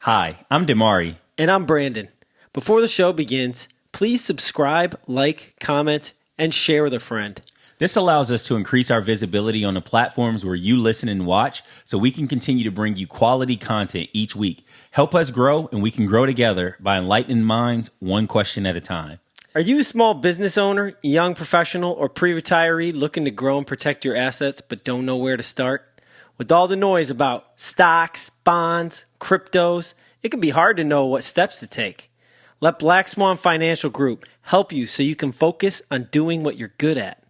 Hi, I'm Dimari. And I'm Brandon. Before the show begins, please subscribe, like, comment, and share with a friend. This allows us to increase our visibility on the platforms where you listen and watch so we can continue to bring you quality content each week. Help us grow, and we can grow together by enlightening minds one question at a time. Are you a small business owner, young professional, or pre-retiree looking to grow and protect your assets but don't know where to start? With all the noise about stocks, bonds, cryptos, it can be hard to know what steps to take. Let Black Swan Financial Group help you so you can focus on doing what you're good at.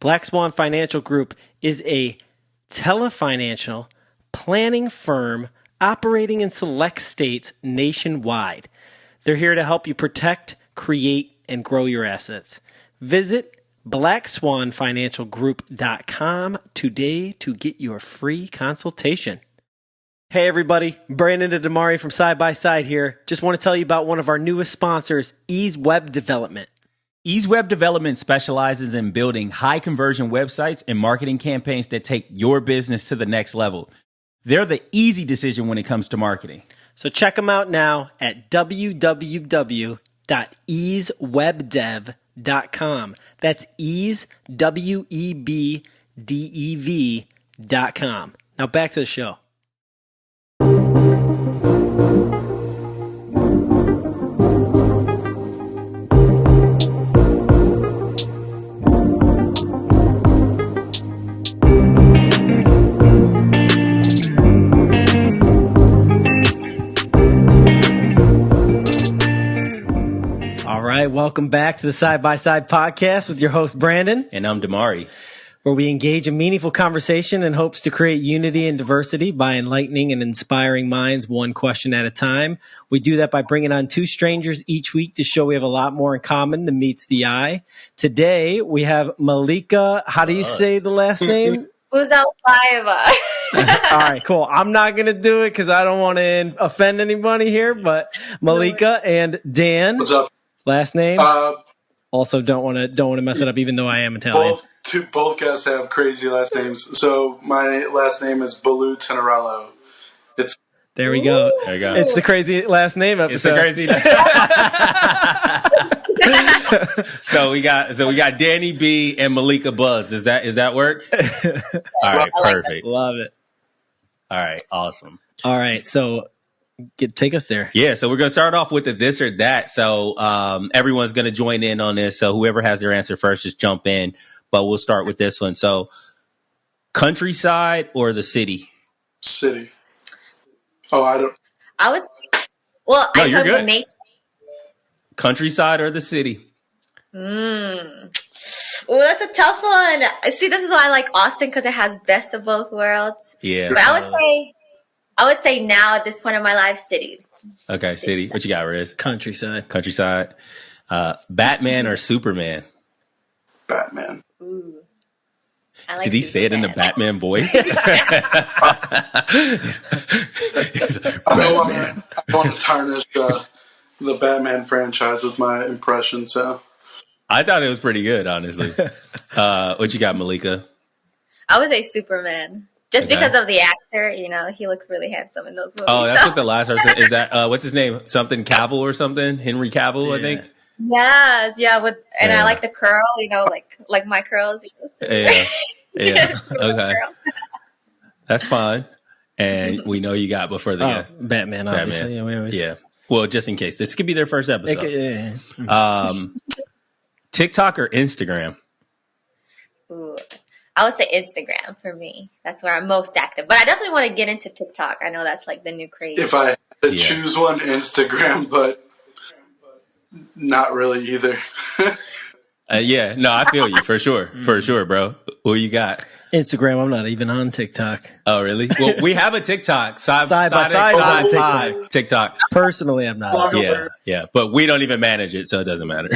Black Swan Financial Group is a telefinancial planning firm operating in select states nationwide. They're here to help you protect, create, and grow your assets. Visit blackswanfinancialgroup.com today to get your free consultation. Hey everybody, Brandon and Dimari from Side by Side here. Just want to tell you about one of our newest sponsors, Ease Web Development. Ease Web Development specializes in building high-conversion websites and marketing campaigns that take your business to the next level. They're the easy decision when it comes to marketing. So check them out now at www.easewebdev.com. That's ease, WEBDEV.com. Now back to the show. Welcome back to the Side by Side podcast with your host, Brandon. And I'm Dimari. Where we engage in meaningful conversation in hopes to create unity and diversity by enlightening and inspiring minds one question at a time. We do that by bringing on two strangers each week to show we have a lot more in common than meets the eye. Today, we have Malika. How do you say the last name? Buzaubayeva. All right, cool. I'm not going to do it because I don't want to offend anybody here, but Malika and Dan. What's up? Last name? Also, don't want to mess it up, even though I am Italian. Both guys have crazy last names. So my last name is Ballou-Tinnerello. There we go. There you go. It's the crazy last name episode. It's the crazy. So we got Danny B and Malika Buz. Does that work? All right, perfect. Love it. All right, awesome. All right, so take us there. Yeah, so we're going to start off with the this or that. So everyone's going to join in on this. So whoever has their answer first, just jump in. But we'll start with this one. So countryside or the city? City. Oh, I don't. I would. Well, No, I you're talk about good. nature. Countryside or the city? Oh, that's a tough one. See, this is why I like Austin because it has best of both worlds. Yeah. But I would say now at this point in my life, city. Okay, city. What you got, Riz? Countryside. Countryside. Batman or Superman? Batman. Ooh. I like Did he say it in the Batman voice? I don't want to tarnish the Batman franchise with my impression, so. I thought it was pretty good, honestly. What you got, Malika? I would say Superman. Just Okay. because of the actor, he looks really handsome in those movies. Oh, that's what the last person is. That what's his name? Something Cavill or something? Henry Cavill, I think. Yes, yeah. And Yeah. I like the curl, like my curls. Yeah. Yes, Okay. That's fine. And we know you got before the Batman, obviously. Batman. Yeah, we always. Yeah. Well, just in case. This could be their first episode. Yeah. TikTok or Instagram? Ooh. I would say Instagram for me. That's where I'm most active. But I definitely want to get into TikTok. I know that's like the new craze. If I had to choose one, Instagram, but not really either. Yeah. No, I feel you for sure. For sure, bro. Who you got? Instagram. I'm not even on TikTok. Oh, really? Well, we have a TikTok. Side by side TikTok. TikTok. Personally, I'm not. Yeah. But we don't even manage it, so it doesn't matter.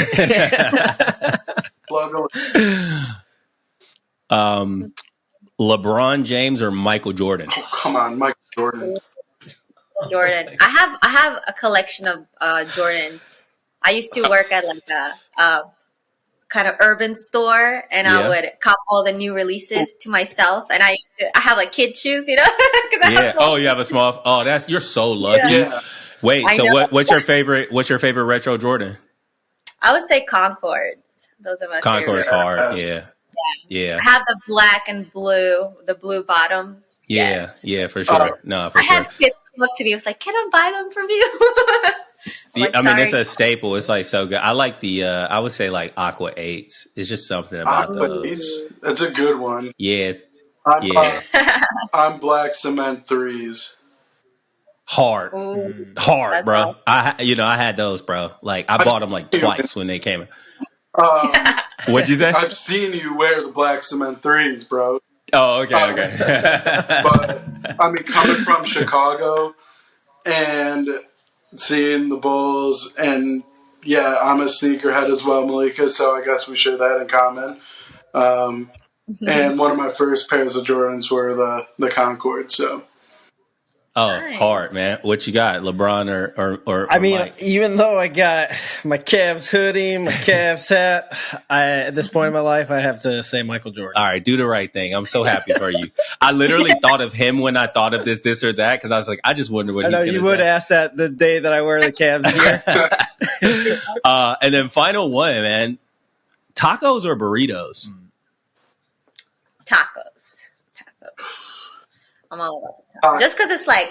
LeBron James or Michael Jordan? Oh, come on, Michael Jordan. Jordan. I have a collection of Jordans. I used to work at like kind of urban store, and I would cop all the new releases to myself. And I have like kid shoes, you know. You have a small. Oh, you're so lucky. Yeah. Wait, so what's your favorite? What's your favorite retro Jordan? I would say Concords. Those are my Concords favorites. hard. Yeah. I have the black and blue, the blue bottoms. Yeah, for sure. I had kids come up to me. It was like, "Can I buy them from you?" I mean, it's a staple. It's like so good. I like the. I would say like Aqua 8s. It's just something about those. 8s. That's a good one. Yeah. I'm black cement 3s. Hard, bro. Awesome. I had those, bro. Like I bought them like twice when they came. What'd you say? I've seen you wear the black cement 3s, bro. Oh, okay. But I mean, coming from Chicago and seeing the Bulls, and I'm a sneakerhead as well, Malika. So I guess we share that in common. And one of my first pairs of Jordans were the Concord. So. Nice. Hard, man. What you got, LeBron or I mean, Mike? even though I got my Cavs hoodie, my Cavs hat, at this point in my life, I have to say Michael Jordan. All right, do the right thing. I'm so happy for you. I literally thought of him when I thought of this or that because I was like, I just wonder what he's going to say. You would ask that the day that I wear the Cavs gear. And then final one, man. Tacos or burritos? Tacos. I'm all about the tacos. Just because it's like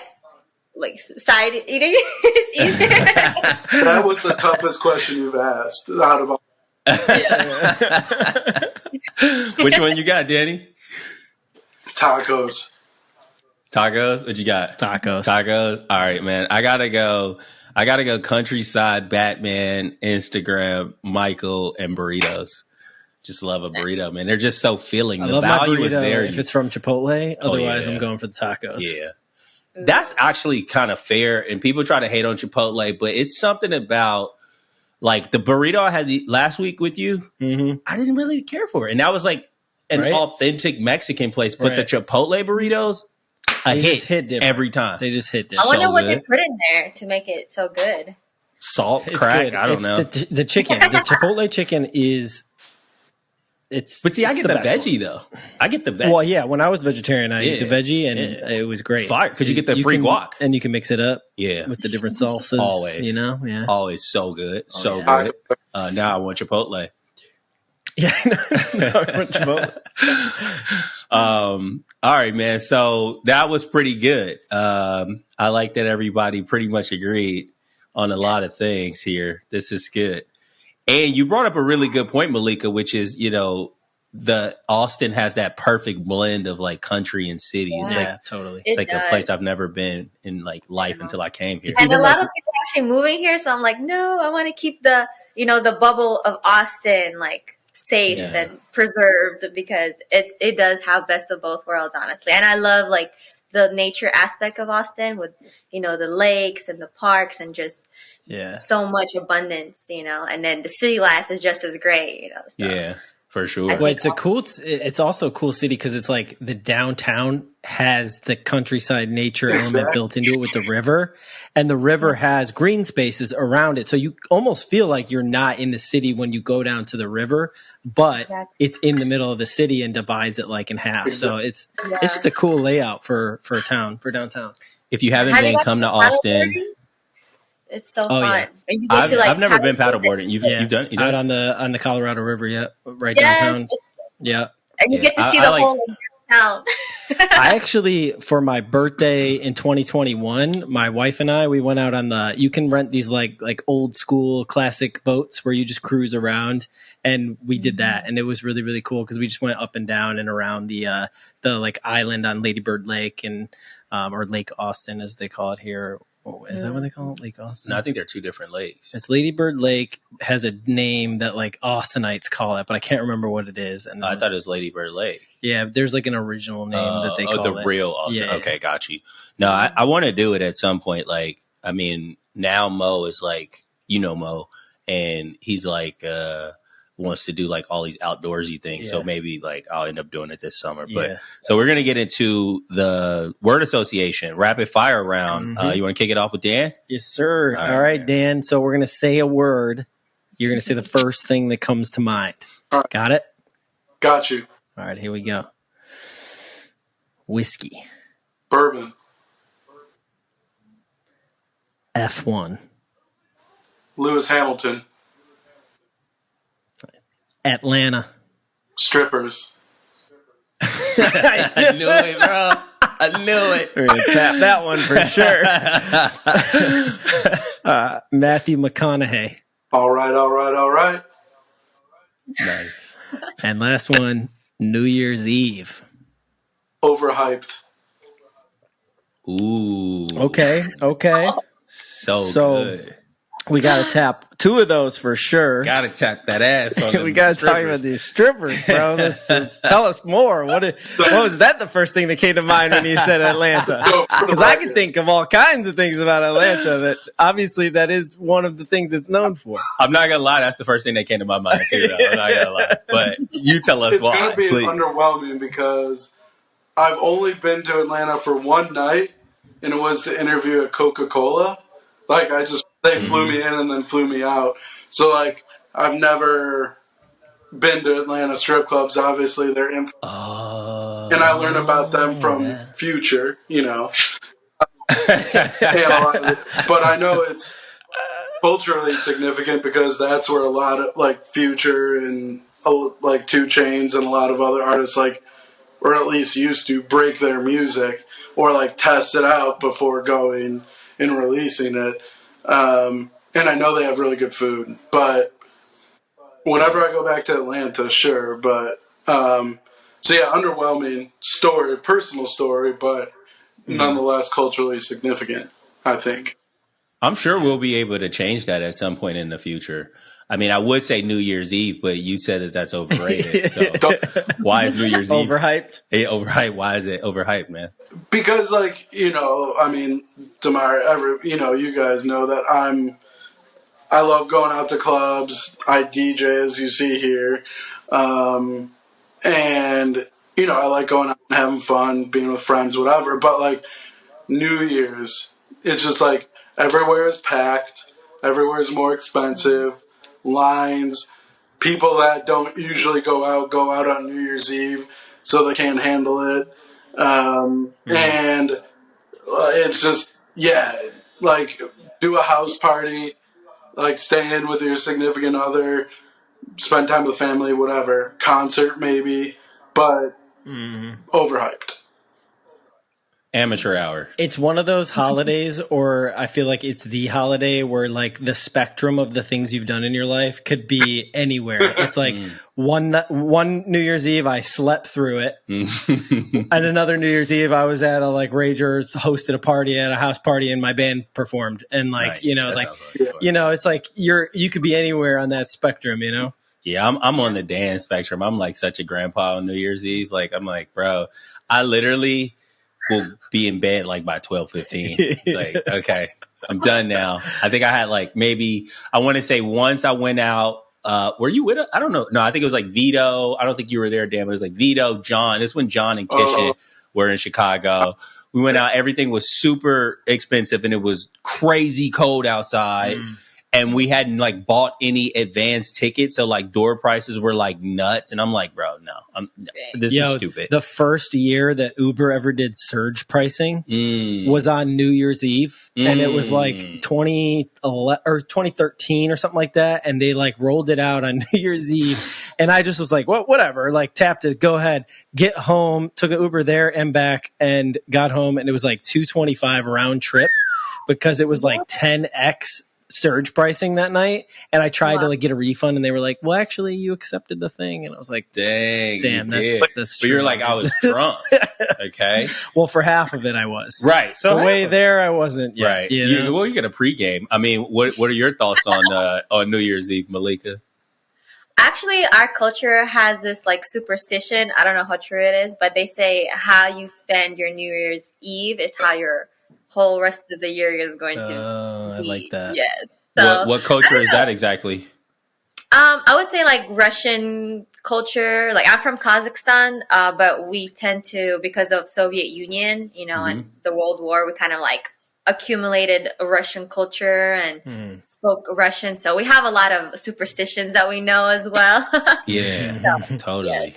side eating, it's easier. That was the toughest question you've asked out of all. Which one you got, Danny? Tacos. What you got? Tacos. All right, man. I gotta go countryside, Batman, Instagram, Michael, and burritos. Just love a burrito, man. They're just so filling. The value is there. If it's from Chipotle, otherwise I'm going for the tacos. Yeah. That's actually kind of fair. And people try to hate on Chipotle, but it's something about like the burrito I had last week with you. Mm-hmm. I didn't really care for it. And that was like an authentic Mexican place. But the Chipotle burritos, they hit every time. They just hit different. I wonder what they put in there to make it so good. Salt, crack, good. I don't know. The chicken. The Chipotle chicken is... But see, I get the veggie though. I get the veggie. Well, yeah. When I was vegetarian, I ate the veggie, and it was great. Fire, because you get the free guac, and you can mix it up. Yeah, with the different salsas. Always, always so good, good. Now I want Chipotle. Yeah, I want Chipotle. All right, man. So that was pretty good. I like that everybody pretty much agreed on a lot of things here. This is good. And you brought up a really good point, Malika, which is, the Austin has that perfect blend of like country and city. Yeah. It's like totally. It's like a place I've never been in like life until I came here. And a lot of people actually moving here, so I'm like, no, I want to keep the the bubble of Austin like safe and preserved because it does have best of both worlds, honestly. And I love like the nature aspect of Austin with the lakes and the parks and just so much abundance, and then the city life is just as great, so. Yeah, for sure. Well, it's also a cool city because it's like the downtown has the countryside nature element built into it with the river, and the river has green spaces around it. So you almost feel like you're not in the city when you go down to the river, but it's in the middle of the city and divides it like in half. So it's just a cool layout for a town, for downtown. If you haven't been, come to Austin. It's so fun. Yeah. And you get I've never been paddleboarding. You've done it? Out on the Colorado River, right downtown. And you get to see the whole town. I actually, for my birthday in 2021, my wife and I, we went out on you can rent these like old school classic boats where you just cruise around, and we did that, and it was really, really cool because we just went up and down and around the like island on Lady Bird Lake and or Lake Austin as they call it here. Oh, is that what they call it? Lake Austin? No, I think they're two different lakes. It's Lady Bird Lake has a name that like Austinites call it, but I can't remember what it is. And I thought it was Lady Bird Lake. Yeah, there's like an original name that they call it. The real Austin. Yeah. Okay, got you. No, I want to do it at some point. Like, I mean, now Mo is like, Mo, and he's like, wants to do like all these outdoorsy things. So maybe like I'll end up doing it this summer. But so we're going to get into the word association rapid fire round. You want to kick it off with Dan? Yes, sir. All right, Dan. So we're going to say a word You're going to say the first thing that comes to mind. All right. Got it? Got you. All right, here we go. Whiskey. Bourbon. F1. Lewis Hamilton. Atlanta. Strippers. I knew it, bro. I knew it. We're going to tap that one for sure. Matthew McConaughey. All right. Nice. And last one, New Year's Eve. Overhyped. Ooh. Okay. So good. We got to tap two of those for sure. Gotta tap that ass on We got to talk about these strippers, bro. Let's tell us more. What was that the first thing that came to mind when you said Atlanta? Because I can think of all kinds of things about Atlanta, but obviously that is one of the things it's known for. I'm not gonna lie, that's the first thing that came to my mind too, though. I'm not gonna lie. But you tell us why. It's gonna be please. underwhelming because I've only been to Atlanta for one night, and it was to interview at Coca-Cola. Like, they flew me in and then flew me out. So, like, I've never been to Atlanta strip clubs. Obviously, they're in. And I learned about them from Future, you know. But I know it's culturally significant because that's where a lot of, like, Future and, like, 2 Chainz and a lot of other artists, like, or at least used to break their music or, like, test it out before going and releasing it. And I know they have really good food, but whenever I go back to Atlanta, sure. But, so yeah, underwhelming story, personal story, but nonetheless culturally significant, I think. I'm sure we'll be able to change that at some point in the future. I mean, I would say New Year's Eve, but you said that that's overrated. So why is New Year's Eve overhyped? Hey, overhyped. Why is it overhyped, man? Because, like, you know, I mean, Dimari, you guys know that I love going out to clubs. I DJ, as you see here. And, you know, I like going out and having fun, being with friends, whatever. But, like, New Year's, it's just, like, everywhere is packed. Everywhere is more expensive. Lines. People that don't usually go out on New Year's Eve, so they can't handle it. And it's just, yeah, like, do a house party. Like, stay in with your significant other, spend time with family, whatever. Concert, maybe, but overhyped. Amateur hour. It's one of those holidays, or I feel like it's the holiday where, like, the spectrum of the things you've done in your life could be anywhere. It's like one New Year's Eve, I slept through it. And another New Year's Eve, I was at a, like, Ragers, hosted a party at a house party, and my band performed. And, like, Nice. you know, That like, sounds like fun. you know, it's like you could be anywhere on that spectrum, you know? Yeah, I'm on the dance spectrum. I'm like such a grandpa on New Year's Eve. Like, I'm like, bro, I literally will be in bed like by 12:15. It's like, okay, I'm done now. I think I had like maybe, I want to say once I went out. Were you with us? I don't know. No, I think it was like Vito. I don't think you were there, Dan. But it was like Vito, John. This is when John and Kishan were in Chicago. We went out. Everything was super expensive, and it was crazy cold outside. And we hadn't like bought any advance tickets, so like door prices were like nuts. And I'm like, bro, no, this is stupid. The first year that Uber ever did surge pricing was on New Year's Eve, and it was like 2011 or 2013 or something like that. And they like rolled it out on New Year's Eve, and I just was like, well, whatever, like tapped it, go ahead, get home, took an Uber there and back, and got home, and it was like $225 round trip because it was like 10x surge pricing that night, and I tried to like get a refund, and they were like, well, actually you accepted the thing, and I was like, damn, that's true. But you're like, I was drunk. Okay, well, for half of it I was right, so the way there I wasn't yet, right. you know? Well, you get a pregame. I mean, what are your thoughts on New Year's Eve, Malika? Actually, our culture has this like superstition. I don't know how true it is, but they say how you spend your New Year's Eve is how your whole rest of the year is going to be. I like that. Yes. So what culture is that exactly? I would say like Russian culture. Like I'm from Kazakhstan, but we tend to, because of Soviet Union, you know, and the World War, we kind of like accumulated Russian culture and spoke Russian. So we have a lot of superstitions that we know as well. Yeah, So, totally.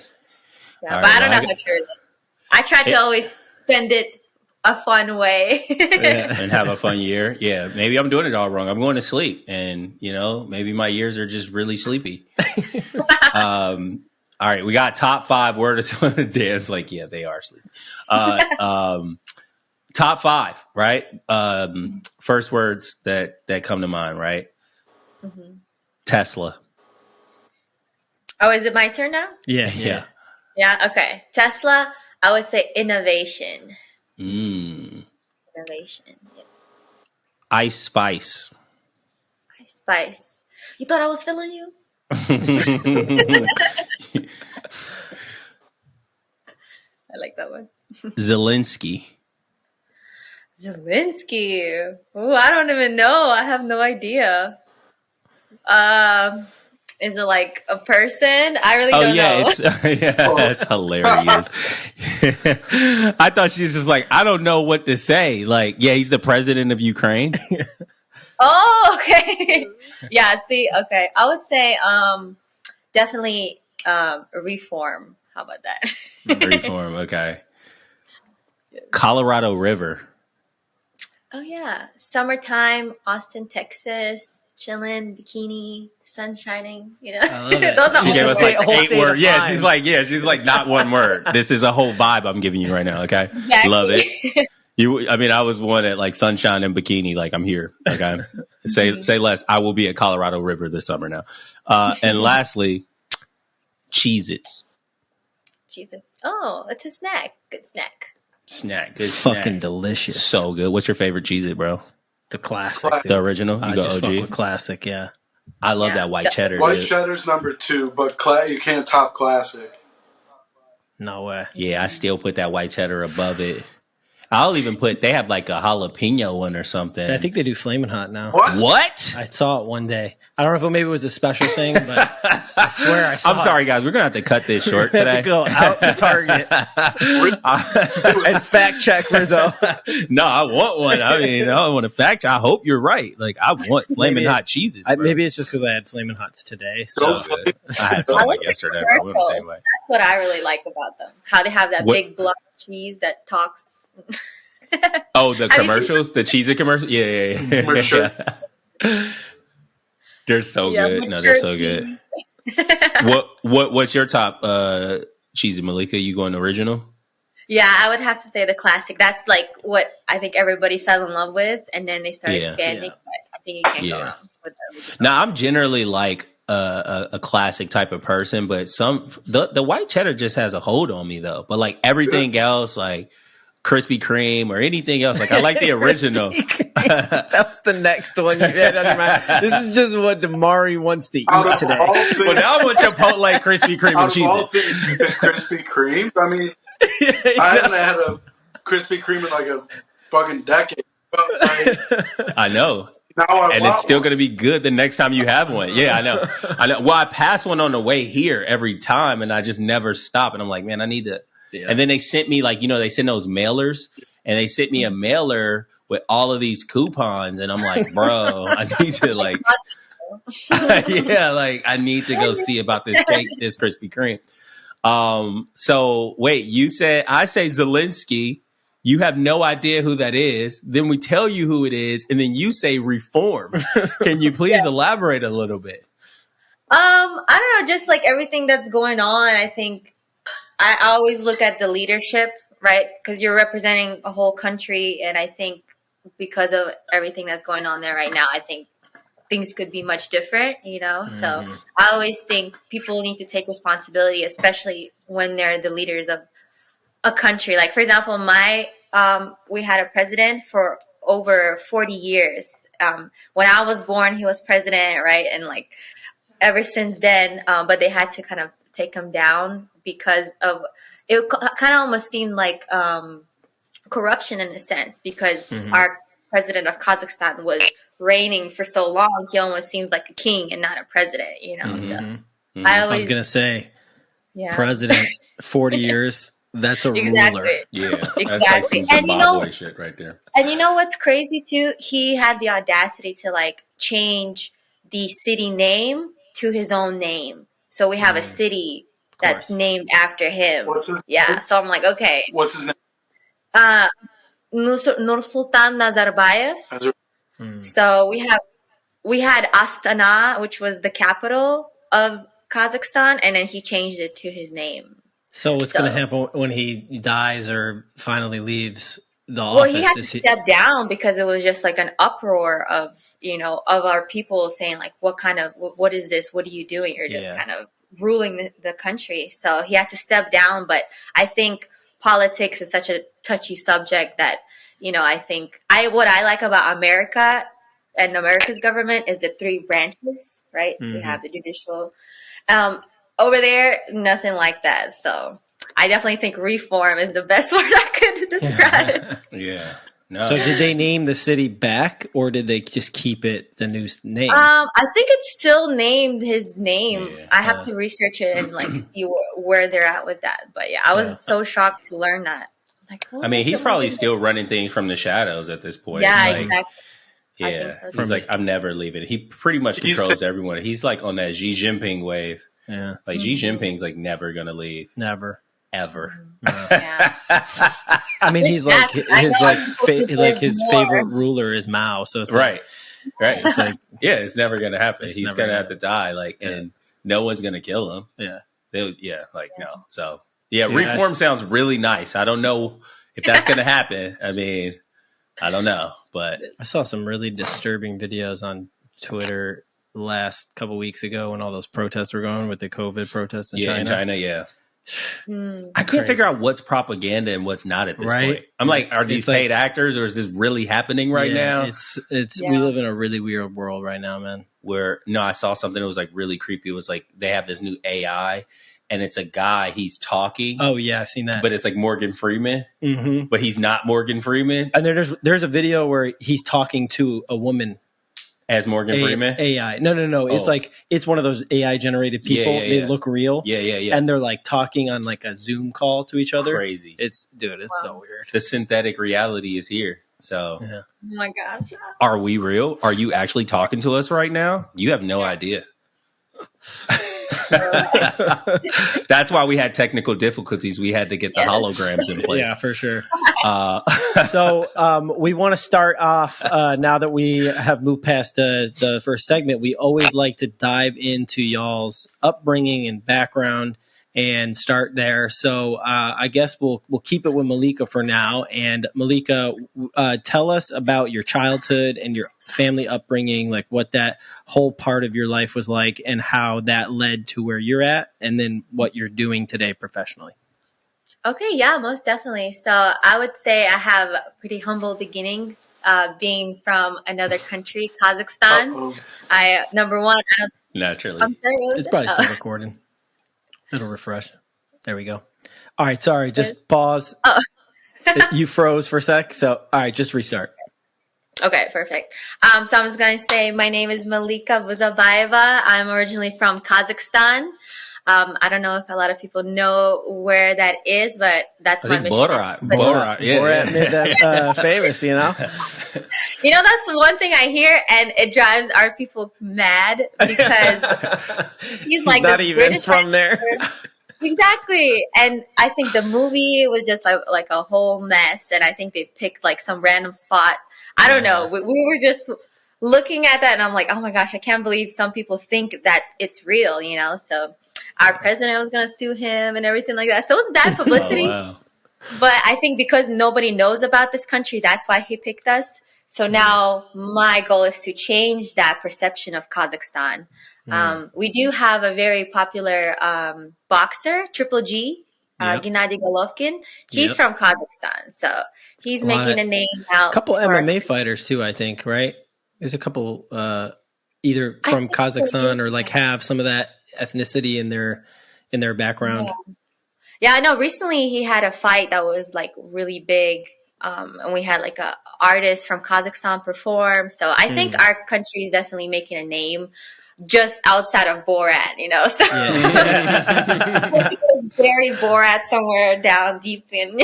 Yeah, All but right, I don't well, know how true it is. I try to always spend it a fun way. and have a fun year. Yeah, maybe I'm doing it all wrong. I'm going to sleep, and maybe my ears are just really sleepy. All right, we got top 5 words. Dan's like, yeah, they are sleepy. Top 5, right? First words that come to mind, right? Mm-hmm. Tesla. Oh, is it my turn now? Yeah. Yeah. Okay. Tesla. I would say innovation. Innovation. Yes. Ice Spice. Ice Spice. You thought I was feeling you? I like that one. Zelensky. Zelensky. Oh, I don't even know. I have no idea. Is it like a person? I really don't know. It's hilarious. I thought she's just like, I don't know what to say. Like, yeah, he's the president of Ukraine. Oh, okay. Yeah, see, okay. I would say definitely reform. How about that? Reform, okay. Colorado River. Oh, yeah. Summertime, Austin, Texas, chilling, bikini, sun shining, I love it. Those are She gave us all like 8 words. Yeah, she's like not one word. This is a whole vibe I'm giving you right now, okay? Exactly. Love it. I was one at like sunshine and bikini, like I'm here. Okay. Say less. I will be at Colorado River this summer now. And lastly, Cheeze-Its. Jesus. Oh, it's a snack. Good snack. Good snack. Fucking delicious. So good. What's your favorite Cheez-It, bro? The classic. The original? You I go just fuck OG? with classic, yeah. I love that white cheddar. White dude. cheddar's number 2, but you can't top classic. No way. Yeah, I still put that white cheddar above it. I'll even they have like a jalapeno one or something. I think they do Flamin' Hot now. What? I saw it one day. I don't know if maybe it was a special thing, but I swear I saw I'm sorry, guys. We're going to have to cut this short We have today. to go out to Target and fact check Rizzo. No, I want one. I mean, I want to fact check. I hope you're right. Like, I want Flamin' Hot Cheez-Its. Maybe it's just because I had Flamin' Hots today. So I had some like yesterday. Bro. I'm the same way. That's what I really like about them. How they have that big block of cheese that talks. Oh, the commercials? The Cheez-It commercials? Yeah. For sure. They're so good. No, they're so good. What's your top Cheez-It, Malika? You going original? Yeah, I would have to say the classic. That's like what I think everybody fell in love with, and then they started expanding. Yeah. But I think you can't go wrong with the original. Now, I'm generally like a classic type of person, but the white cheddar just has a hold on me though. But like everything else, like Krispy Kreme or anything else, like I like the original. that was the next one you had on your mind. This is just what Damari wants to eat today. Well, now I want Chipotle, Krispy Kreme, and Out of all Cheez-Its. things, you pick Krispy Kreme. I mean, I haven't had a Krispy Kreme in like a fucking decade. But like, I know. now And it's still going to be good the next time you have one. Yeah, I know. Well, I pass one on the way here every time, and I just never stop. And I'm like, man, I need to. Yeah. And then they sent me they send those mailers, and they sent me a mailer with all of these coupons, and I'm like, bro, I need to like, I need to go see about this cake, this Krispy Kreme. So wait, I say Zelensky. You have no idea who that is. Then we tell you who it is, and then you say reform. Can you please elaborate a little bit? I don't know, just like everything that's going on, I think I always look at the leadership, right? Because you're representing a whole country, and I think because of everything that's going on there right now, I think things could be much different, So I always think people need to take responsibility, especially when they're the leaders of a country. Like, for example, we had a president for over 40 years. When I was born, he was president, right? And like ever since then, but they had to kind of take him down because of it. Kind of almost seemed like corruption in a sense, because our president of Kazakhstan was reigning for so long. He almost seems like a king and not a president, So I was gonna say, president 40 years. That's a ruler. Exactly. Yeah, that's like Exactly. some And Zimbabwe shit right there. and you know what's crazy too? He had the audacity to like change the city name to his own name. So we have a city that's named after him. What's his Yeah. So I'm like, okay. What's his name? Nursultan Nazarbayev. So we had Astana, which was the capital of Kazakhstan, and then he changed it to his name. So what's going to happen when he dies or finally leaves the office? Well, he had to step down because it was just like an uproar of, of our people saying like, what is this? What are you doing? You're just kind of ruling the country. So he had to step down. But I think politics is such a touchy subject that, I think what I like about America and America's government is the three branches, right? Mm-hmm. We have the judicial, over there, nothing like that. So I definitely think reform is the best word I could describe. Yeah. No. So did they name the city back, or did they just keep it the new name? I think it's still named his name. Yeah. I have to research it and like see where they're at with that. But yeah, I was so shocked to learn that. Like, I mean, he's probably still running things from the shadows at this point. Yeah, like, exactly. Yeah, I think so. He's like, I'm never leaving. He pretty much controls everyone. He's like on that Xi Jinping wave. Yeah, like Xi Jinping's like never gonna leave. Never, ever. Yeah. I mean, he's like his favorite ruler is Mao. So it's right. It's like, yeah, it's never gonna happen. He's gonna have to die. And no one's gonna kill him. Yeah, no. So reform sounds really nice. I don't know if that's gonna happen. I mean, I don't know, but I saw some really disturbing videos on Twitter last couple weeks ago when all those protests were going with the COVID protests in China. In China, I can't figure out what's propaganda and what's not at this point. I'm like, are these paid actors, or is this really happening right now? We live in a really weird world right now, man. I saw something that was like really creepy. It was like they have this new AI, and it's a guy. He's talking. Oh yeah, I've seen that. But it's like Morgan Freeman, but he's not Morgan Freeman. And there's a video where he's talking to a woman. As Morgan Freeman? AI. No. Oh. It's one of those AI generated people. They look real. Yeah. And they're like talking on like a Zoom call to each other. Crazy. It's so weird. The synthetic reality is here. So, oh my gosh. Are we real? Are you actually talking to us right now? You have no idea. That's why we had technical difficulties. We had to get the holograms in place. Yeah, for sure. So we want to start off now that we have moved past the first segment. We always like to dive into y'all's upbringing and background and start there. So I guess we'll keep it with Malika for now. And Malika, tell us about your childhood and your family upbringing, like what that whole part of your life was like and how that led to where you're at, and then what you're doing today professionally. Okay, yeah, most definitely. So I would say I have pretty humble beginnings, being from another country, Kazakhstan. Naturally. I'm sorry, what was it's probably still recording. It'll refresh. There we go. All right, sorry, just pause. Oh. You froze for a sec, so all right, just restart. Okay, perfect. So I'm just going to say my name is Malika Buzaubayeva. I'm originally from Kazakhstan. I don't know if a lot of people know where that is, but that's my mission. Borat, yeah. Borat made that famous, you know? That's one thing I hear, and it drives our people mad because he's like not this even British from there. Exactly. And I think the movie was just like a whole mess, and I think they picked like some random spot. I don't know. We were just looking at that, and I'm like, oh my gosh, I can't believe some people think that it's real, So our president was going to sue him and everything like that. So it was bad publicity. Wow. But I think because nobody knows about this country, that's why he picked us. So now my goal is to change that perception of Kazakhstan. We do have a very popular boxer, Triple G, Gennady Golovkin. He's from Kazakhstan. So he's making a name out. A couple MMA fighters too, I think, right? There's a couple either from Kazakhstan or like have some of that ethnicity in their background. Yeah, I know. Recently he had a fight that was like really big. and we had like a artist from Kazakhstan perform. So I think our country is definitely making a name just outside of Borat, you know. So it was very Borat somewhere down deep in.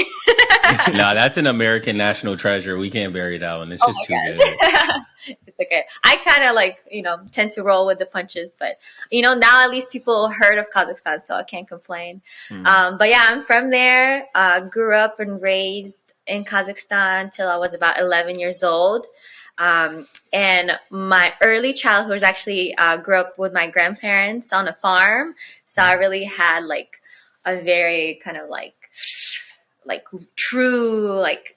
No, that's an American national treasure. We can't bury that one. It's just too good. It's okay. I kind of like, you know, tend to roll with the punches, but you know, now at least people heard of Kazakhstan, so I can't complain. But yeah, I'm from there. Grew up and raised in Kazakhstan till I was about 11 years old. And my early childhood was actually grew up with my grandparents on a farm. So I really had like a very kind of like true, like,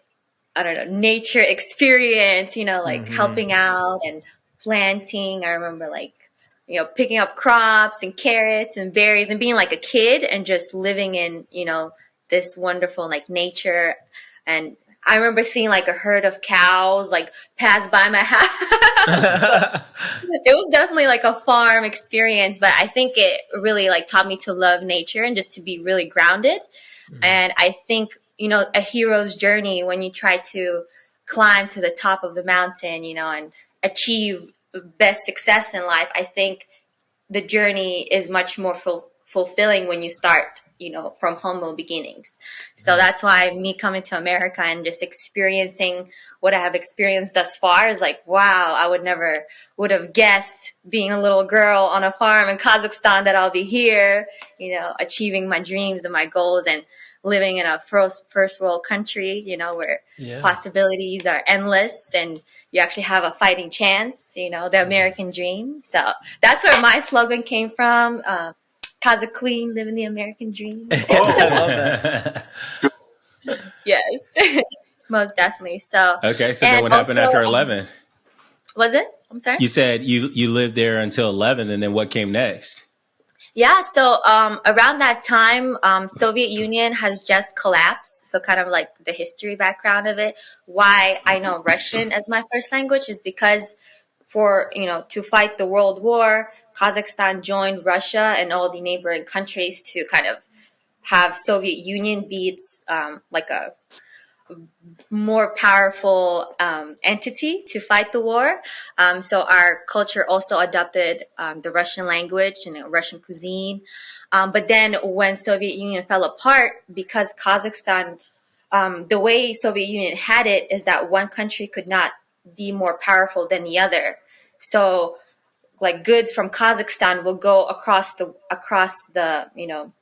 I don't know, nature experience, you know, like helping out and planting. I remember like, you know, picking up crops and carrots and berries and being like a kid and just living in, you know, this wonderful like nature. And I remember seeing like a herd of cows like pass by my house. It was definitely like a farm experience, but I think it really like taught me to love nature and just to be really grounded. And I think, you know, a hero's journey when you try to climb to the top of the mountain, you know, and achieve best success in life, I think the journey is much more fulfilling when you start, you know, from humble beginnings. So that's why me coming to America and just experiencing what I have experienced thus far is like, wow, I would have guessed being a little girl on a farm in Kazakhstan that I'll be here, you know, achieving my dreams and my goals and living in a first world country, you know, where possibilities are endless and you actually have a fighting chance, you know, the American dream. So that's where my slogan came from. Kazakh living the American dream. I love that. Yes, most definitely. So okay, so then what happened after 11? Was it? I'm sorry. You said you lived there until 11, and then what came next? Yeah, so around that time, Soviet Union has just collapsed. So kind of like the history background of it. Why I know Russian as my first language is because for, you know, to fight the World War, Kazakhstan joined Russia and all the neighboring countries to kind of have Soviet Union be its like a more powerful entity to fight the war. So our culture also adopted the Russian language and Russian cuisine. But then when Soviet Union fell apart, because Kazakhstan, the way Soviet Union had it is that one country could not be more powerful than the other. So like goods from Kazakhstan will go across the, you know,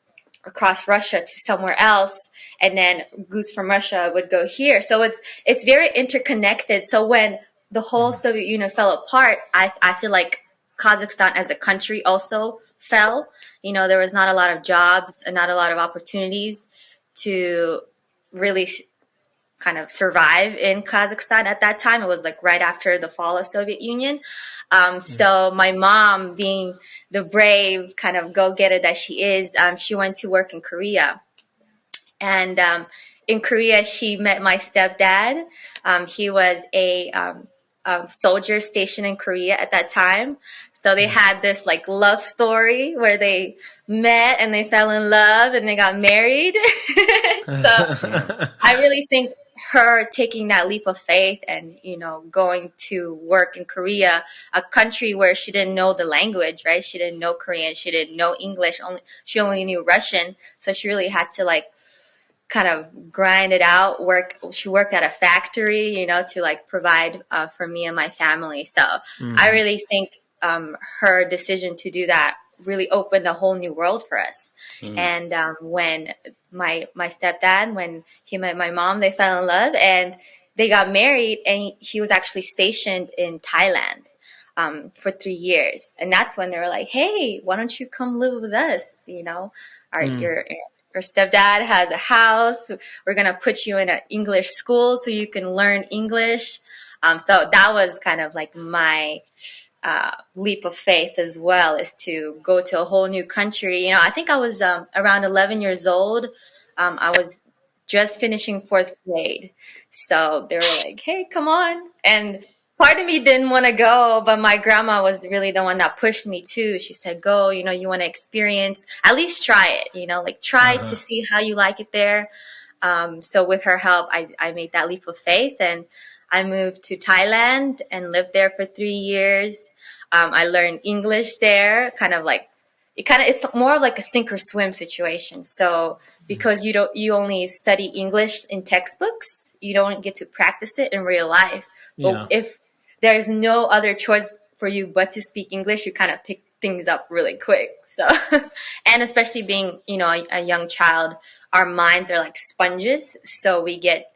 across Russia to somewhere else, and then goods from Russia would go here. So it's very interconnected. So when the whole Soviet Union fell apart, I feel like Kazakhstan as a country also fell. You know, there was not a lot of jobs and not a lot of opportunities to really kind of survive in Kazakhstan at that time. It was like right after the fall of Soviet Union. So my mom, being the brave kind of go-getter that she is, she went to work in Korea. And in Korea, she met my stepdad. He was a soldier stationed in Korea at that time. So they had this like love story where they met and they fell in love and they got married. So I really think her taking that leap of faith and, you know, going to work in Korea, a country where she didn't know the language, right? She didn't know Korean. She didn't know English. She only knew Russian. So she really had to like kind of grind it out, she worked at a factory, you know, to like provide for me and my family. So I really think her decision to do that really opened a whole new world for us. And when my stepdad, when he met my mom, they fell in love and they got married, and he was actually stationed in Thailand for 3 years. And that's when they were like, hey, why don't you come live with us? You know, your stepdad has a house. We're going to put you in an English school so you can learn English. So that was kind of like my leap of faith as well, is to go to a whole new country. You know, I think I was around 11 years old. I was just finishing 4th grade. So they were like, hey, come on. And part of me didn't want to go, but my grandma was really the one that pushed me too. She said, go, you know, you want to experience, at least try it, you know, like try to see how you like it there. So with her help, I made that leap of faith, and I moved to Thailand and lived there for 3 years. I learned English there, it's more of like a sink or swim situation. So because you only study English in textbooks, you don't get to practice it in real life. But if there's no other choice for you but to speak English, you kind of pick things up really quick. So, and especially being, a young child, our minds are like sponges. So we get,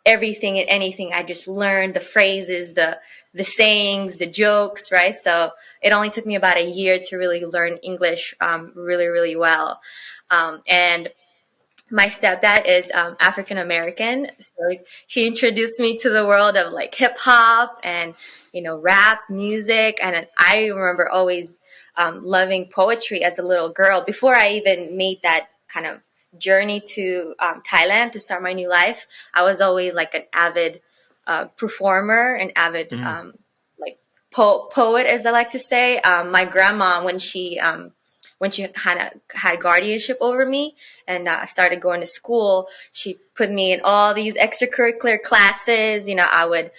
everything and anything. I just learned the phrases, the sayings, the jokes, right? So it only took me about a year to really learn English really, really well. And my stepdad is African American, so he introduced me to the world of like hip hop and rap music. And I remember always loving poetry as a little girl before I even made that kind of journey to Thailand to start my new life. I was always like an avid performer, an avid like poet, as I like to say. My grandma, when she kind of had guardianship over me and I started going to school, she put me in all these extracurricular classes. I would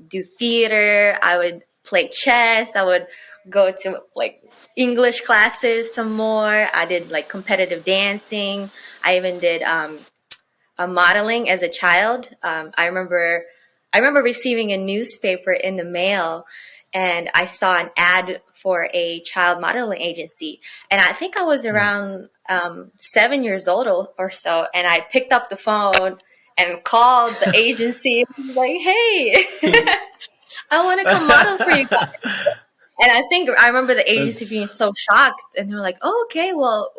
do theater, I would play chess, I would go to like English classes some more. I did like competitive dancing. I even did a modeling as a child. I remember receiving a newspaper in the mail, and I saw an ad for a child modeling agency. And I think I was around 7 years old or so. And I picked up the phone and called the agency. I was like, hey, I want to come model for you guys. And I remember the agency being so shocked. And they were like, oh, okay, well,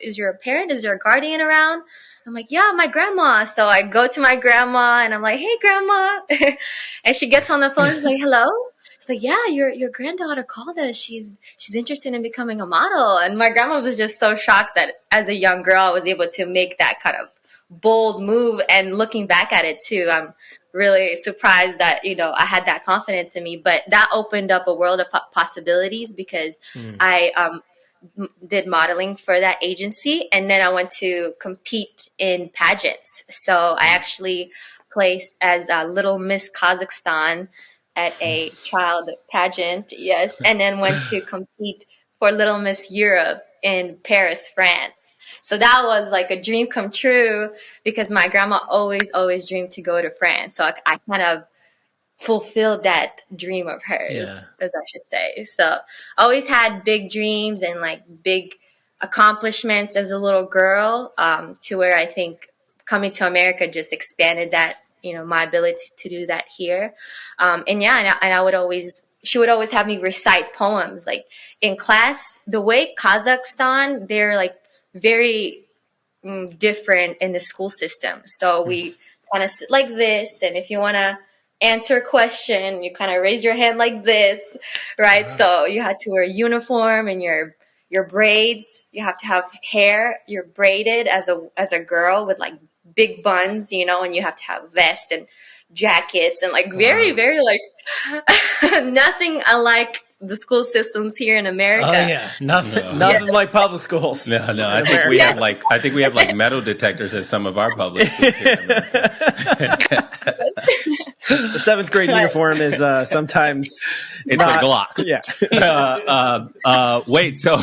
is your parent, is there a guardian around? I'm like, yeah, my grandma. So I go to my grandma and I'm like, hey, grandma. And she gets on the phone. She's like, hello? She's like, yeah, your granddaughter called us. She's interested in becoming a model. And my grandma was just so shocked that as a young girl, I was able to make that kind of bold move. And looking back at it too, I'm really surprised that, I had that confidence in me. But that opened up a world of possibilities because I did modeling for that agency. And then I went to compete in pageants. So I actually placed as Little Miss Kazakhstan at a child pageant. Yes. And then went to compete for Little Miss Europe in Paris, France. So that was like a dream come true because my grandma always dreamed to go to France. So I kind of fulfilled that dream of hers, as I should say. So I always had big dreams and like big accomplishments as a little girl, to where I think coming to America just expanded that, my ability to do that here. And I would she would always have me recite poems like in class. The way Kazakhstan, they're like very different in the school system. So we kind of sit like this. And if you want to answer a question, you kind of raise your hand like this, right? So you had to wear a uniform and your braids. You have to have hair. You're braided as a girl with like big buns, and you have to have vest and jackets and like very, very like nothing unlike the school systems here in America. Oh yeah, nothing like public schools. No. I think we have like metal detectors at some of our public schools here in America. The seventh grade uniform is sometimes it's a Glock. Yeah. Wait. So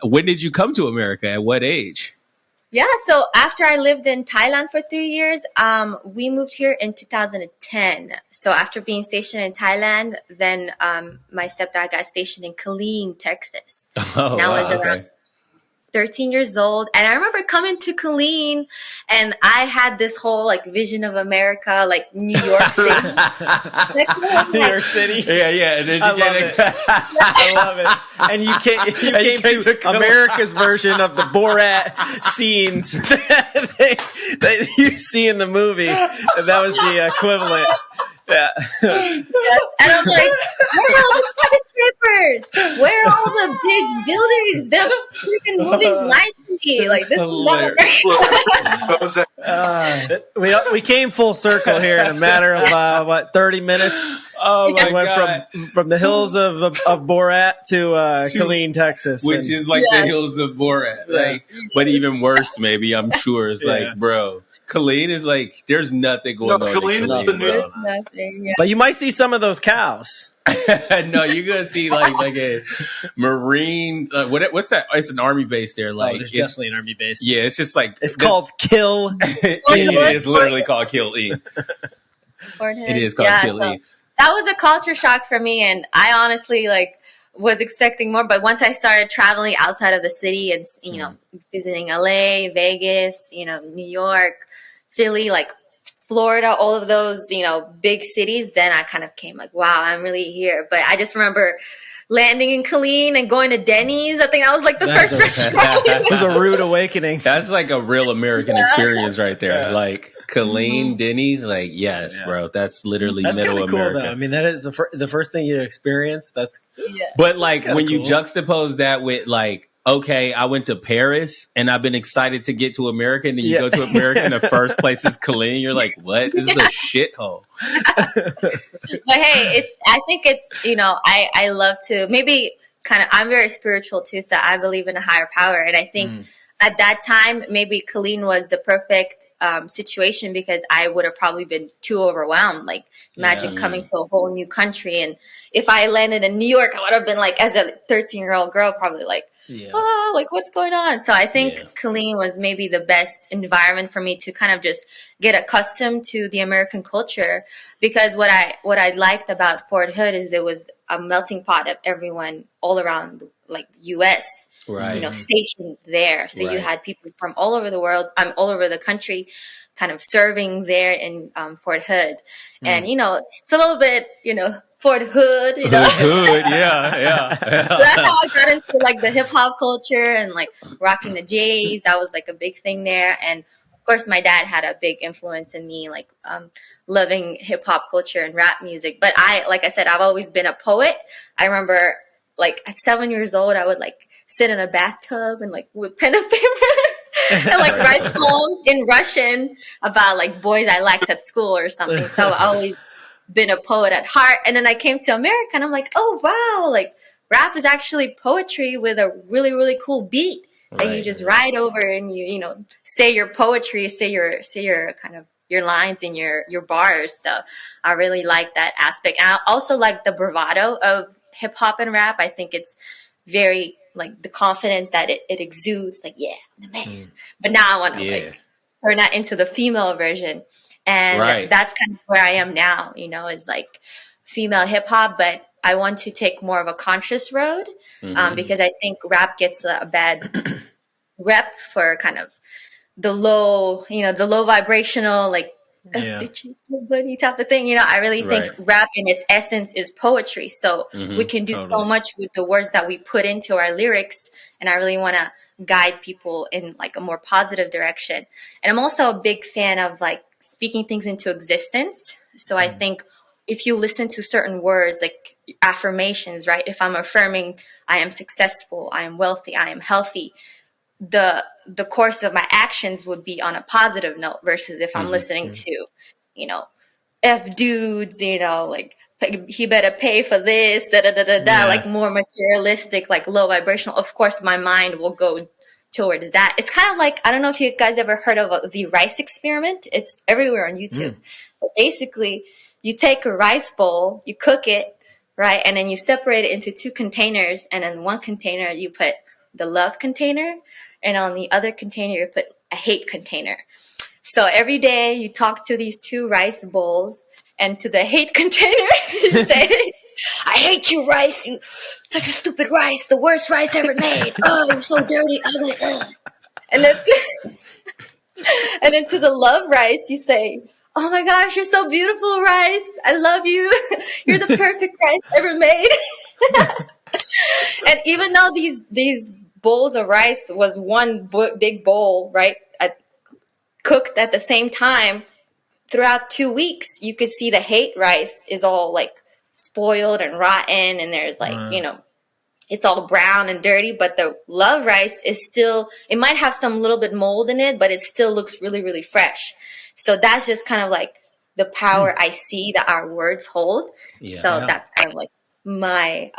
when did you come to America? At what age? Yeah, so after I lived in Thailand for 3 years, we moved here in 2010. So after being stationed in Thailand, then my stepdad got stationed in Killeen, Texas. And I was around 13 years old. And I remember coming to Killeen and I had this whole like vision of America, like New York City. New York City. Yeah. And then I love it. I love it. And you came to America's version of the Borat scenes that you see in the movie. And that was the equivalent. Yeah. Yes. And I'm like, where are all the skyscrapers? Where are all the big buildings? The freaking movies lied to me. Like, this is not America. We came full circle here in a matter of 30 minutes. Oh my I went God. from the hills of Borat to Killeen, Texas, which is like the hills of Borat, like, but even worse, maybe I'm sure. It's like, bro, Killeen is like, there's nothing going on in Killeen, bro. There's nothing. Yeah. But you might see some of those cows. No, you're gonna see like a Marine. What's that? It's an army base there. Like, there's definitely an army base. Yeah, it's just like it's called Kill. It is literally called Killeen. It is called Killeen. So that was a culture shock for me, and I honestly was expecting more. But once I started traveling outside of the city and visiting LA, Vegas, New York, Philly, Florida, all of those, big cities, then I kind of came like, wow, I'm really here. But I just remember landing in Killeen and going to Denny's. I think that was the first restaurant. It was a rude awakening. That's like a real American experience right there. Yeah. Like Killeen, Denny's, yes, bro. That's literally middle America. Cool, though. I mean, that is the first thing you experience. But when you juxtapose that with okay, I went to Paris and I've been excited to get to America, and then you go to America and the first place is Killeen. You're like, what? This is a shithole. But hey, I think it's, I love to maybe I'm very spiritual too. So I believe in a higher power. And I think at that time, maybe Killeen was the perfect situation, because I would have probably been too overwhelmed. Imagine coming to a whole new country. And if I landed in New York, I would have been as a 13-year-old girl, probably what's going on? So I think Killeen was maybe the best environment for me to kind of just get accustomed to the American culture, because what I liked about Fort Hood is it was a melting pot of everyone all around US, stationed there. So you had people from all over the world, all over the country, kind of serving there in Fort Hood. And, it's a little bit, Fort Hood, Hood, yeah. So that's how I got into the hip hop culture and rocking the J's. That was a big thing there. And of course, my dad had a big influence in me, loving hip hop culture and rap music. But like I said, I've always been a poet. I remember at 7 years old, I would sit in a bathtub and with pen and paper and write poems in Russian about boys I liked at school or something. So I always been a poet at heart. And then I came to America and I'm like, oh wow, rap is actually poetry with a really, really cool beat that you just ride over and you say your poetry, say your kind of your lines and your bars. So I really like that aspect. And I also like the bravado of hip hop and rap. I think it's very the confidence that it exudes, I'm the man. But now I want to turn that into the female version. And that's kind of where I am now, is female hip hop, but I want to take more of a conscious road, because I think rap gets a bad rep for kind of the low vibrational, bitches so bunny type of thing. I really think rap in its essence is poetry. So we can do so much with the words that we put into our lyrics. And I really want to guide people in a more positive direction. And I'm also a big fan of speaking things into existence. So I think if you listen to certain words, affirmations, right? If I'm affirming I am successful, I am wealthy, I am healthy, the course of my actions would be on a positive note, versus if I'm listening to, F dudes, he better pay for this, more materialistic, low vibrational. Of course, my mind will go towards that. It's kind of I don't know if you guys ever heard of the rice experiment. It's everywhere on YouTube. But basically, you take a rice bowl, you cook it, right? And then you separate it into two containers. And in one container, you put the love container. And on the other container, you put a hate container. So every day you talk to these two rice bowls, and to the hate container, you say, I hate you, rice. You such a stupid rice. The worst rice ever made. Oh, you're so dirty, ugly. Ugh. And then to the love rice, you say, oh my gosh, you're so beautiful, rice. I love you. You're the perfect rice ever made. And even though these bowls of rice was one big bowl, right, cooked at the same time, throughout 2 weeks, you could see the hate rice is all spoiled and rotten, and there's it's all brown and dirty. But the love rice is still, it might have some little bit mold in it, but it still looks really, really fresh. So that's just kind of the power I see that our words hold. Yeah. So that's kind of like my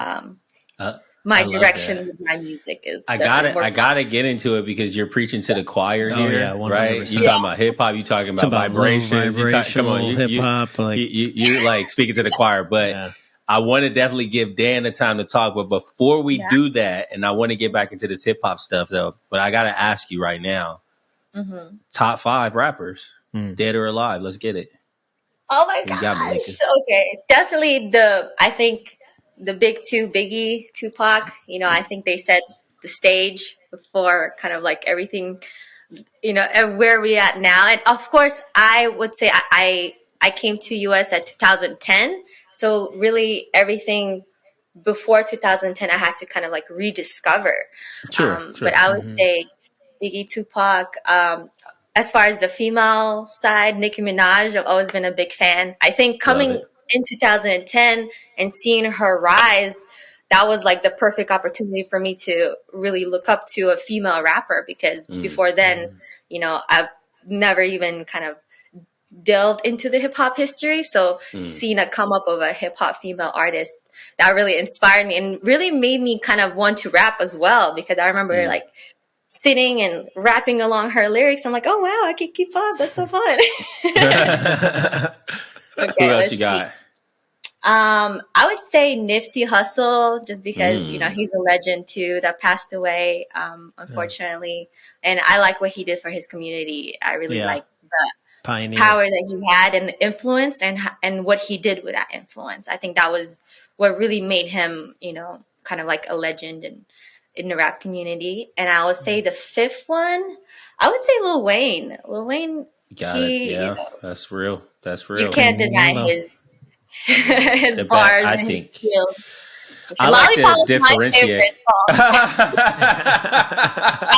my direction with my music is. I gotta get into it because you're preaching to the choir here, yeah, right? You talking about hip hop, you talking about vibrations, come on, hip hop, like you're like speaking to the choir, but I want to definitely give Dan the time to talk. But before we do that, and I want to get back into this hip hop stuff though, but I gotta ask you right now, top 5 rappers, dead or alive. Let's get it. Oh my gosh! Okay, definitely I think the big two, Biggie, Tupac. You know, I think they set the stage for kind of like everything. You know, and where we at now. And of course, I would say I came to US at 2010. So really everything before 2010, I had to kind of like rediscover. Sure. But I would say Biggie, Tupac. As far as the female side, Nicki Minaj, I've always been a big fan. I think coming in 2010 and seeing her rise, that was like the perfect opportunity for me to really look up to a female rapper because before then, you know, I've never even kind of delved into the hip hop history. So seeing a come up of a hip hop female artist, that really inspired me and really made me kind of want to rap as well because I remember like sitting and rapping along her lyrics. I'm like, oh wow, I can keep up. That's so fun. Okay, who else you got? I would say Nipsey Hussle, just because you know he's a legend too that passed away, unfortunately, and I like what he did for his community. I really like the power that he had and the influence and what he did with that influence. I think that was what really made him, you know, kind of like a legend in the rap community. And I would say the 5th one, I would say Lil Wayne. Lil Wayne, got it. Yeah, you know, that's real. That's real. You can't deny his bars and his skills. I like to differentiate. I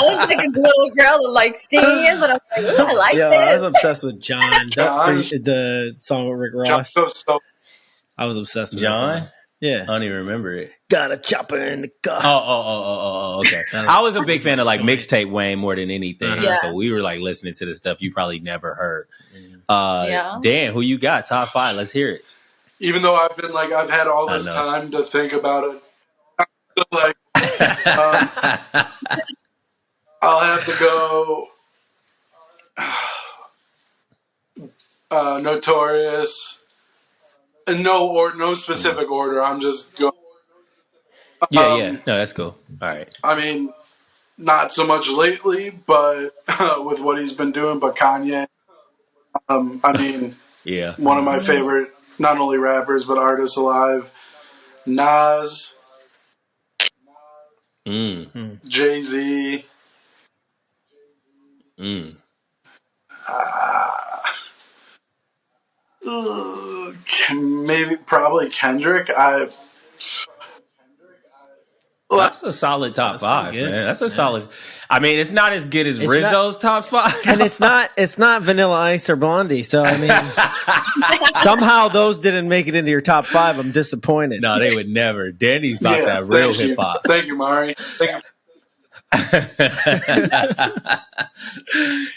was like a little girl that like singing it, but I'm like, ooh, I like this. I was obsessed with John. The song with Rick Ross. I was obsessed with John. Yeah, I don't even remember it. Got a chopper in the car. Oh, okay. I was a big fan of like mixtape Wayne more than anything. So we were like listening to the stuff you probably never heard. Dan, who you got? Top 5. Let's hear it. Even though I've had all this time to think about it, I'm still like, I'll have to go Notorious. In no specific order. I'm just going. No, that's cool. All right. I mean, not so much lately, but with what he's been doing. But Kanye, I mean, one of my favorite, not only rappers but artists alive. Nas, Jay-Z. Maybe probably Kendrick. That's a solid top 5, man. That's a solid. I mean, it's not as good as Rizzo's top 5, and it's not Vanilla Ice or Blondie. So I mean, somehow those didn't make it into your top 5. I'm disappointed. No, they would never. Danny's about that real hip hop. Thank you, Mari. Thank you.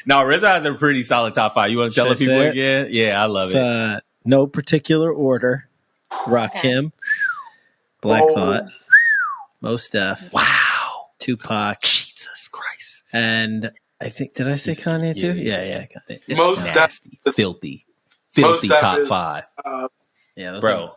No, Rizzo has a pretty solid top 5. You want to tell the people again? Yeah, I love it. No particular order. Rakim, Black Thought, Mos Def. Wow. Tupac. Jesus Christ. And I think, did I say Kanye too? Yeah. Mos Def. Filthy top 5. Bro,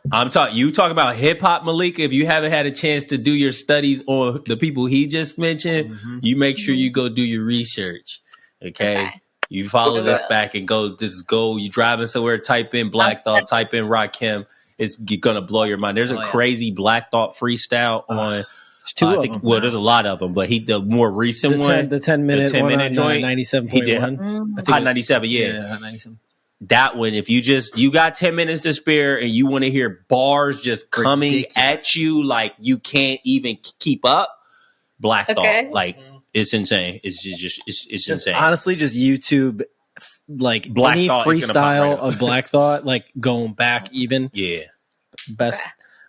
you talk about hip hop, Malika. If you haven't had a chance to do your studies on the people he just mentioned, you make sure you go do your research. Okay. You follow this back and go. You driving somewhere, type in Black Thought, type in Rakim. It's gonna blow your mind. There's a crazy Black Thought freestyle on. There's a lot of them, but the more recent one, the 10-minute joint, 97.1. Hot 97, Hot 97. That one, if you got 10 minutes to spare and you want to hear bars just coming at you like you can't even keep up, Black Thought, like it's insane. It's insane. Honestly, just YouTube, like Black any Thought freestyle of Black Thought, like going back even. Yeah, best.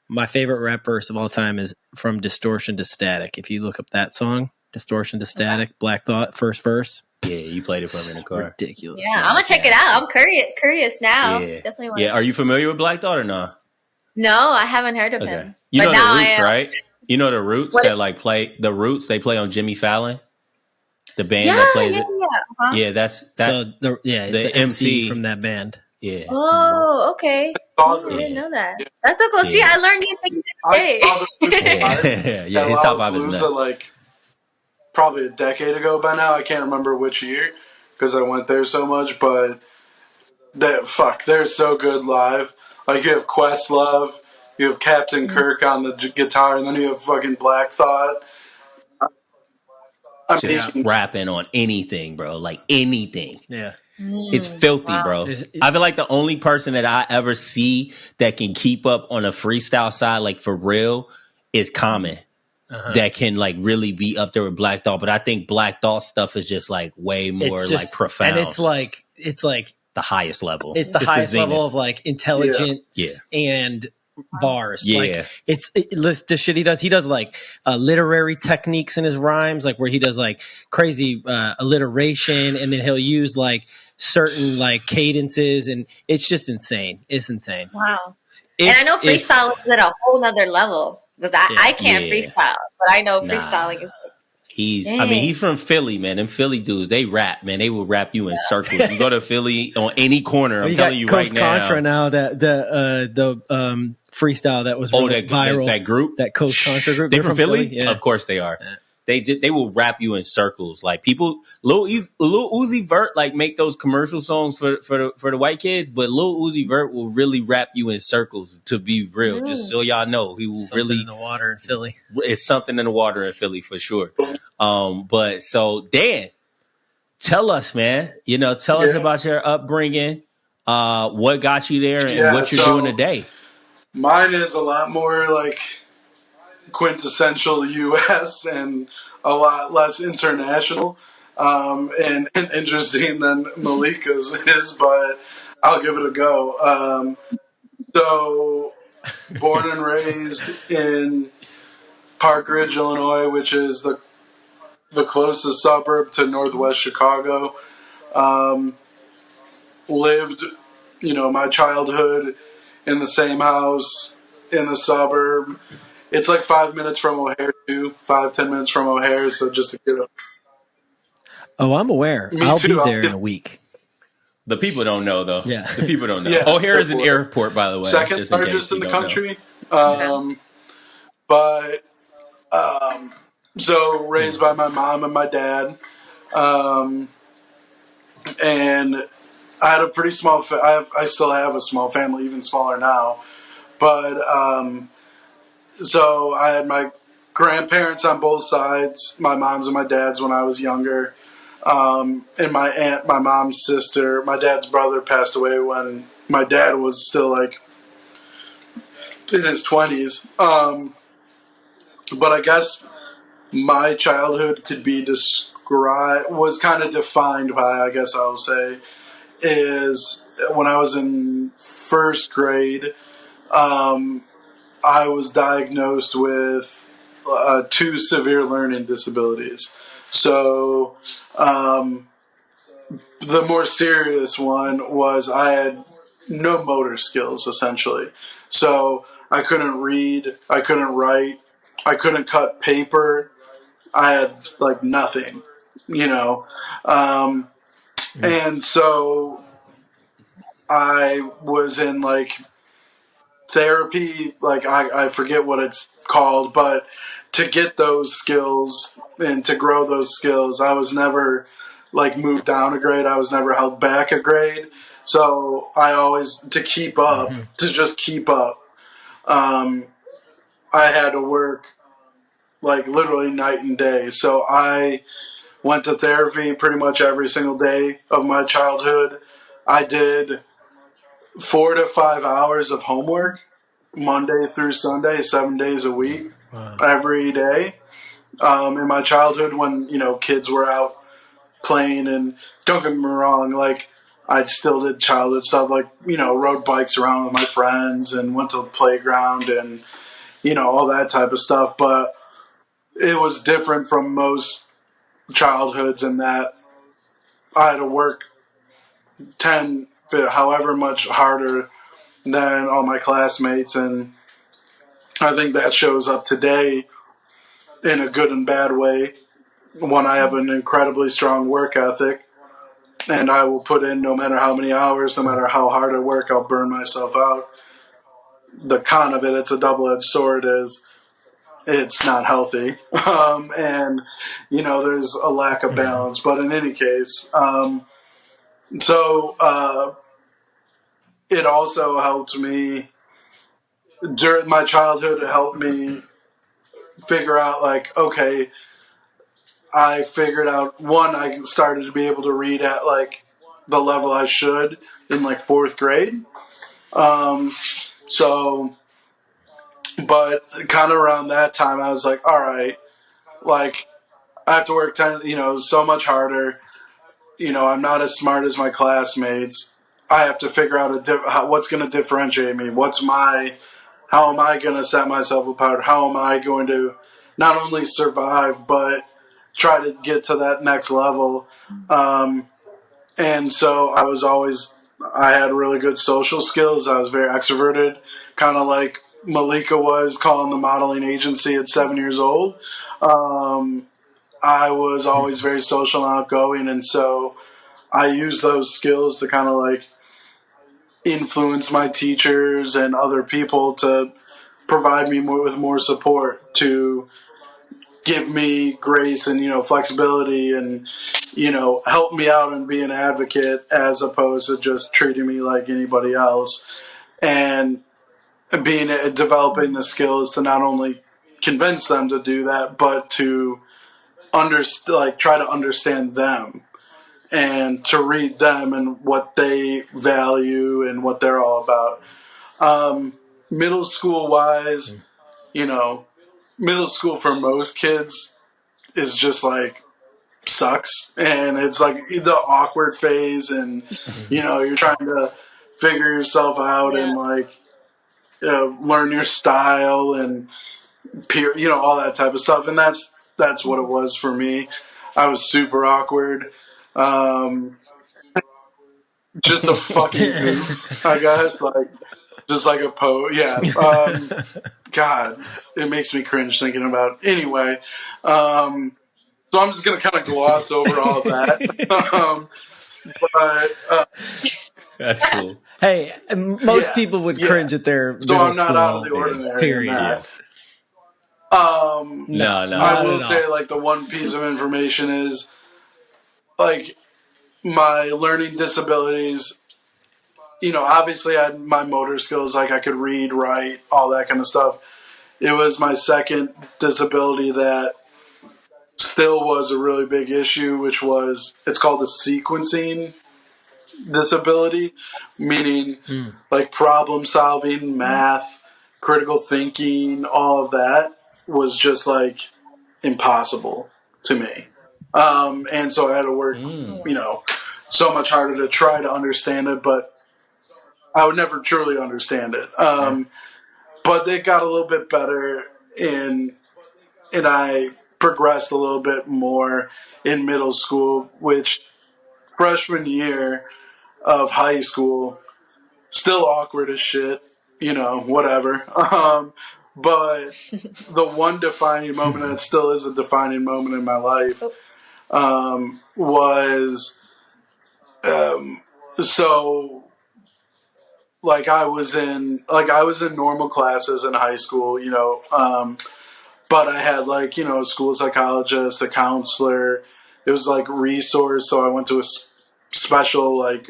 My favorite rap verse of all time is From Distortion to Static. If you look up that song, Distortion to Static, Black Thought, first verse, Yeah, you played it for him in the car. Ridiculous. Yeah, I'm gonna check it out. I'm curious now. Yeah. Definitely want Yeah, are you familiar with Black Thought or no? No, I haven't heard of him. You but know now the Roots, right? You know the Roots that like play the Roots. They play on Jimmy Fallon. The band that plays it. Uh-huh. Yeah, that's that. So the MC from that band. Yeah. Oh, okay. I didn't know that. That's so cool. See, I learned new things every day. I saw the Roots yeah, his top 5 is nuts. Like probably a decade ago by now. I can't remember which year because I went there so much, but they're so good live. Like you have Questlove, you have Captain Kirk on the guitar, and then you have fucking Black Thought. Just rapping on anything, bro. Like anything. Yeah. It's filthy, bro. I feel like the only person that I ever see that can keep up on a freestyle side, like for real, is Common. That can like really be up there with Black Thought. But I think Black Thought stuff is just like way more like profound. And it's like the highest level. It's the highest level of like intelligence and bars. Yeah. Like the shit he does. He does like literary techniques in his rhymes, like where he does like crazy alliteration, and then he'll use like certain like cadences, and it's just insane. It's insane. Wow. And I know freestyle is at a whole nother level because I can't freestyle, but I know freestyling is. He's from Philly, man. Them Philly dudes, they rap, man. They will rap you in circles. You go to Philly on any corner. I'm telling you right now. Contra now that the freestyle that was viral. That group, that Coast Contra group. They're from Philly? Yeah. Of course they are. Yeah. They will rap you in circles. Like people, Lil Uzi Vert like make those commercial songs for the white kids, but Lil Uzi Vert will really rap you in circles. To be real, just so y'all know, he will really in the water in Philly. It's something in the water in Philly for sure. But so Dan, tell us, man. Tell us about your upbringing. What got you there, and what you're doing today. Mine is a lot more like quintessential U.S. and a lot less international and interesting than Malika's is, but I'll give it a go. So, born and raised in Park Ridge, Illinois, which is the closest suburb to Northwest Chicago. Lived, my childhood in the same house in the suburb. It's like 5 minutes from O'Hare, too. 5-10 minutes from O'Hare, so just to get up. Oh, I'm aware. I'll be there in a week. The people don't know, though. Yeah. The people don't know. Yeah, O'Hare is an airport, by the way. Second largest in the country. So raised by my mom and my dad. And I had a pretty small I still have a small family, even smaller now. But so I had my grandparents on both sides, my mom's and my dad's when I was younger. And my aunt, my mom's sister, my dad's brother passed away when my dad was still like in his 20s. But I guess my childhood could be was kind of defined by, I guess I'll say, is when I was in first grade, I was diagnosed with 2 severe learning disabilities. So the more serious one was I had no motor skills, essentially. So I couldn't read, I couldn't write, I couldn't cut paper. I had like nothing, and so I was in like therapy, like I forget what it's called, but to get those skills and to grow those skills, I was never like moved down a grade. I was never held back a grade. So I always, to keep up, to just keep up, I had to work like literally night and day. So I went to therapy pretty much every single day of my childhood. I did 4 to 5 hours of homework Monday through Sunday, 7 days a week, every day. In my childhood when, kids were out playing, and don't get me wrong, like I still did childhood stuff, like, rode bikes around with my friends and went to the playground and, all that type of stuff. But it was different from most childhoods in that I had to work however much harder than all my classmates, and I think that shows up today in a good and bad way. One, I have an incredibly strong work ethic, and I will put in no matter how many hours, no matter how hard I work, I'll burn myself out. The con of it, it's a double-edged sword, is it's not healthy. And, there's a lack of balance. But in any case, it also helped me, during my childhood, it helped me figure out, like, okay, I figured out, one, I started to be able to read at, like, the level I should in, like, 4th grade. But kind of around that time, I was like, all right, like, I have to work so much harder. I'm not as smart as my classmates. I have to figure out what's going to differentiate me. How am I going to set myself apart? How am I going to not only survive, but try to get to that next level? And so I had really good social skills. I was very extroverted, kind of like Malika was calling the modeling agency at 7 years old. I was always very social and outgoing, and so I used those skills to kind of like influence my teachers and other people to provide me with more support, to give me grace and, flexibility and, help me out and be an advocate as opposed to just treating me like anybody else. And developing the skills to not only convince them to do that, but to try to understand them and to read them and what they value and what they're all about. Middle school wise, middle school for most kids is just like sucks, and it's like the awkward phase, and you're trying to figure yourself out and like learn your style and peer, all that type of stuff, and that's what it was for me. I was super awkward. Just a fucking goof, I guess. Like, just like a yeah. God, it makes me cringe thinking about it. Anyway, so I'm just going to kind of gloss over all of that. That's cool. Hey, most people would cringe at their so I'm not school, out of the ordinary. period. In that. No. I will say, like, the one piece of information is, like, my learning disabilities. Obviously I had my motor skills, like I could read, write, all that kind of stuff. It was my second disability that still was a really big issue, which was, it's called a sequencing disability, meaning like problem solving, math, critical thinking, all of that was just like impossible to me. And so I had to work, so much harder to try to understand it, but I would never truly understand it. But it got a little bit better and I progressed a little bit more in middle school, which freshman year of high school, still awkward as shit, whatever. But the one defining moment that still is a defining moment in my life was so like I was in normal classes in high school, but I had like, a school psychologist, a counselor. It was like resource, so I went to a special like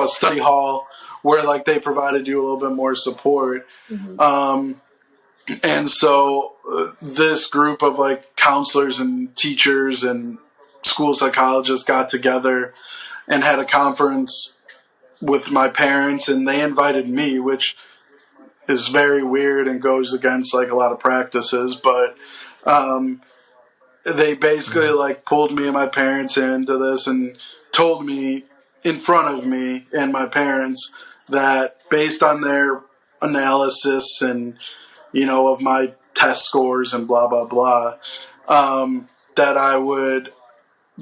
study hall where like they provided you a little bit more support. And so this group of like counselors and teachers and school psychologists got together and had a conference with my parents, and they invited me, which is very weird and goes against like a lot of practices, but they basically like pulled me and my parents into this and told me in front of me and my parents that based on their analysis and of my test scores and blah blah blah, that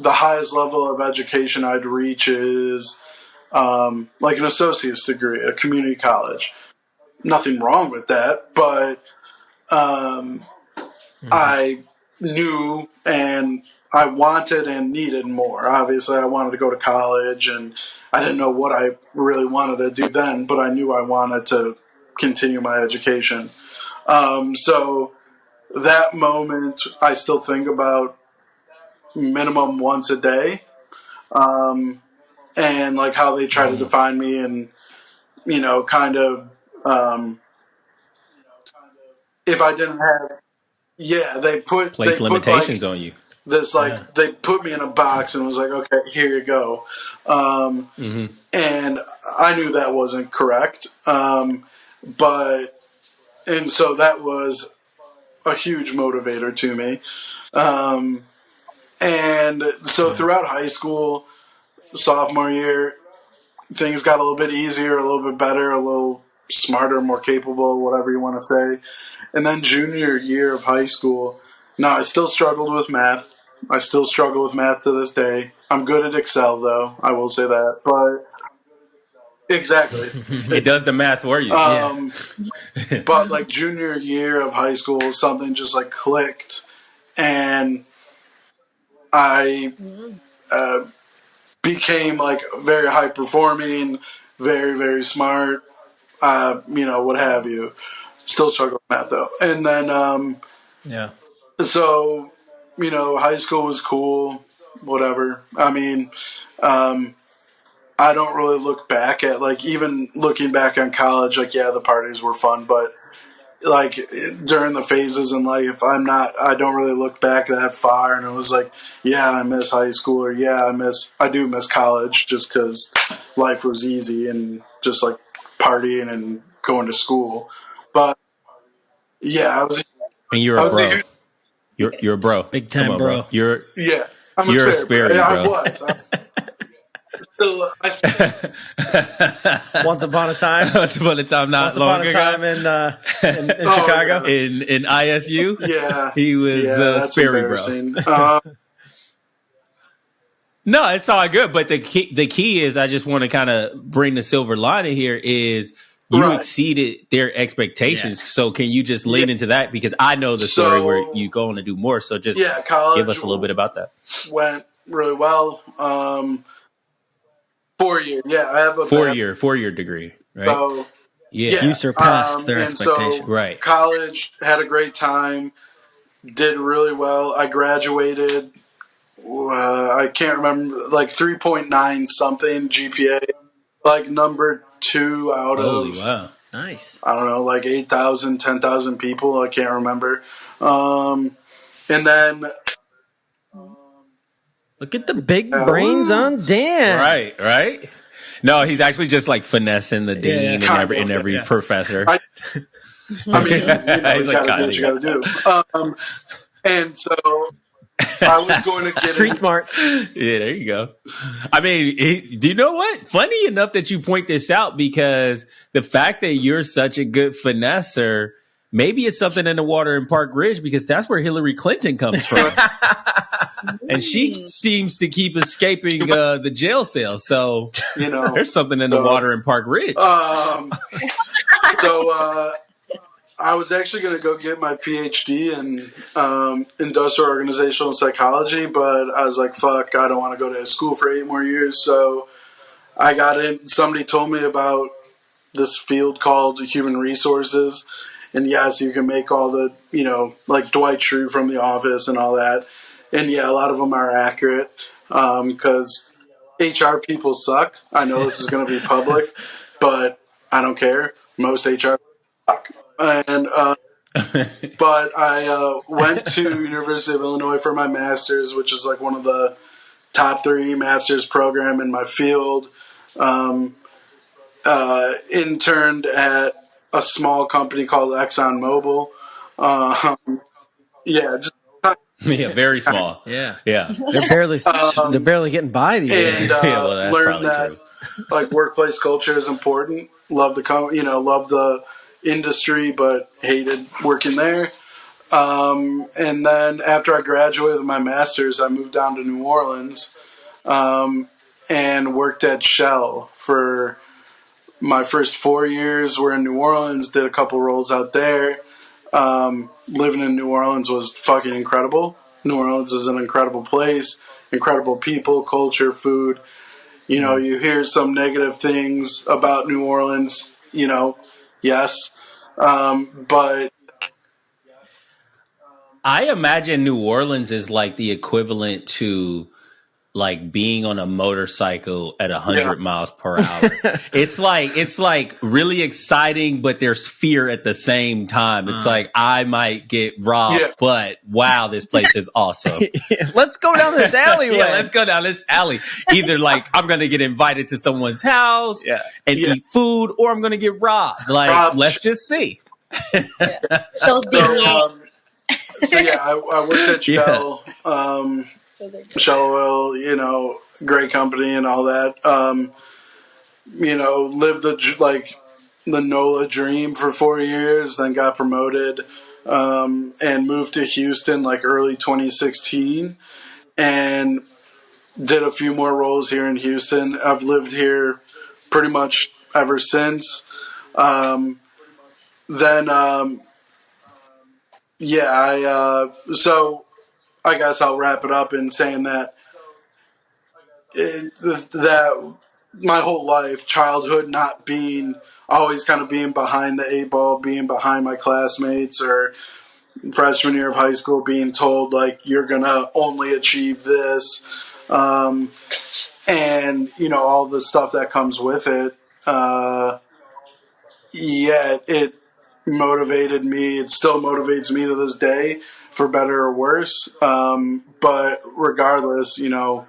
the highest level of education I'd reach is like an associate's degree, a community college. Nothing wrong with that, but I knew and I wanted and needed more. Obviously, I wanted to go to college, and I didn't know what I really wanted to do then, but I knew I wanted to continue my education. So that moment, I still think about minimum once a day, and like how they try to define me, and kind of if I didn't have, they put limitations on you. This they put me in a box and was like, okay, here you go, and I knew that wasn't correct, and so that was a huge motivator to me, and so throughout high school, sophomore year, things got a little bit easier, a little bit better, a little smarter, more capable, whatever you want to say. And then junior year of high school, now I still struggled with math. I still struggle with math to this day. I'm good at Excel, though. I will say that. But exactly, it does the math for you. But like junior year of high school, something just like clicked, and I became like very high performing, very, very smart, what have you. Still struggle with math though. And then, so, high school was cool, whatever. I mean, I don't really look back at, like, even looking back on college, like, the parties were fun, but like during the phases in life, I don't really look back that far, and it was like, I miss high school, or I do miss college, just because life was easy and just like partying and going to school. But I was. And you're a bro. You're a bro. Big time, bro. You're I'm a Sperry, bro. I was. Once upon a time, not long ago, in Chicago, in ISU, he was Sperry, bro. No, it's all good. But the key is, I just want to kind of bring the silver lining here is you exceeded their expectations. So can you just lean into that? Because I know the story where you go on to do more. So just give us a little bit about that. Went really well. 4 years. I have a 4-year degree. Right. So you surpassed their expectation. So college, had a great time. Did really well. I graduated. I can't remember, like 3.9 something GPA, like number 2 out Holy of wow. Nice. I don't know, like 8,000, 10,000 people. I can't remember. And then look at the big brains on Dan. Right. No, he's actually just like finessing the dean and every professor. I mean, you gotta do what you gotta do. And so I was going to get street smarts. Yeah, there you go. I mean, do you know what? Funny enough that you point this out, because the fact that you're such a good finesser, maybe it's something in the water in Park Ridge, because that's where Hillary Clinton comes from. And she seems to keep escaping the jail cell. So, there's something in the water in Park Ridge. I was actually going to go get my PhD in industrial organizational psychology, but I was like, fuck, I don't want to go to school for 8 more years. So I got in. Somebody told me about this field called human resources. And yes, you can make all the, like Dwight Schrute from The Office and all that. And a lot of them are accurate, because HR people suck. I know this is going to be public, but I don't care. Most HR suck. And but I went to University of Illinois for my master's, which is like one of the top 3 master's program in my field. Interned at a small company called ExxonMobil. Very small. They're barely getting by these days. And learned that like workplace culture is important. Love the love the industry, but hated working there. And then after I graduated with my master's, I moved down to New Orleans and worked at Shell for my first 4 years. Were in New Orleans, did a couple roles out there. Living in New Orleans was fucking incredible. New Orleans is an incredible place, incredible people, culture, food. You know, you hear some negative things about New Orleans, you know, yes. But I imagine New Orleans is like the equivalent to like being on a motorcycle at 100 miles per hour. It's like really exciting, but there's fear at the same time. It's like I might get robbed, but wow, this place is awesome. Let's go down this alleyway. Let's go down this alley. Either like I'm gonna get invited to someone's house and eat food, or I'm gonna get robbed. Like let's just see. So I worked at Shell. Shell Oil, you know, great company and all that. You know, lived the NOLA dream for 4 years, then got promoted and moved to Houston like early 2016 and did a few more roles here in Houston. I've lived here pretty much ever since. So I guess I'll wrap it up in saying that that my whole life, childhood, not being always kind of being behind the eight ball, being behind my classmates, or freshman year of high school being told like you're gonna only achieve this, and you know all the stuff that comes with it. It motivated me. It still motivates me to this day, for better or worse. But regardless, you know,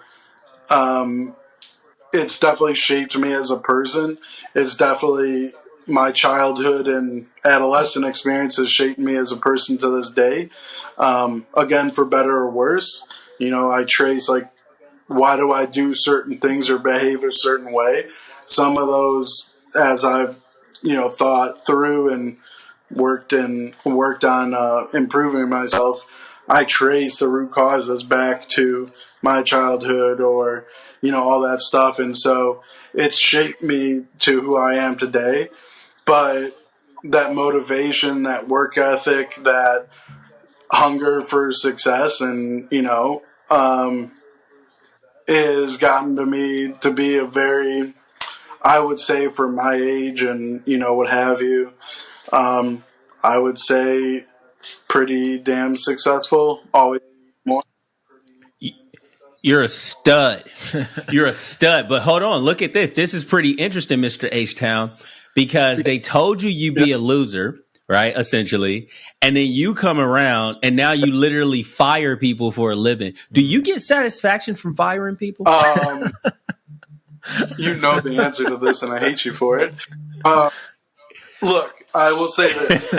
it's definitely shaped me as a person. It's definitely my childhood and adolescent experiences shaped me as a person to this day. Again, for better or worse, you know, I trace like, why do I do certain things or behave a certain way? Some of those, as I've, you know, thought through and worked on improving myself, I trace the root causes back to my childhood or, you know, all that stuff. And so it's shaped me to who I am today. But that motivation, that work ethic, that hunger for success and, you know, has gotten to me to be a very, I would say for my age and, you know, what have you, I would say pretty damn successful. Always more. You're a stud. You're a stud. But hold on, look at this. This is pretty interesting, Mr. H-Town, because they told you you'd be a loser, right? Essentially. And then you come around and now you literally fire people for a living. Do you get satisfaction from firing people? You know the answer to this and I hate you for it. Look, I will say this.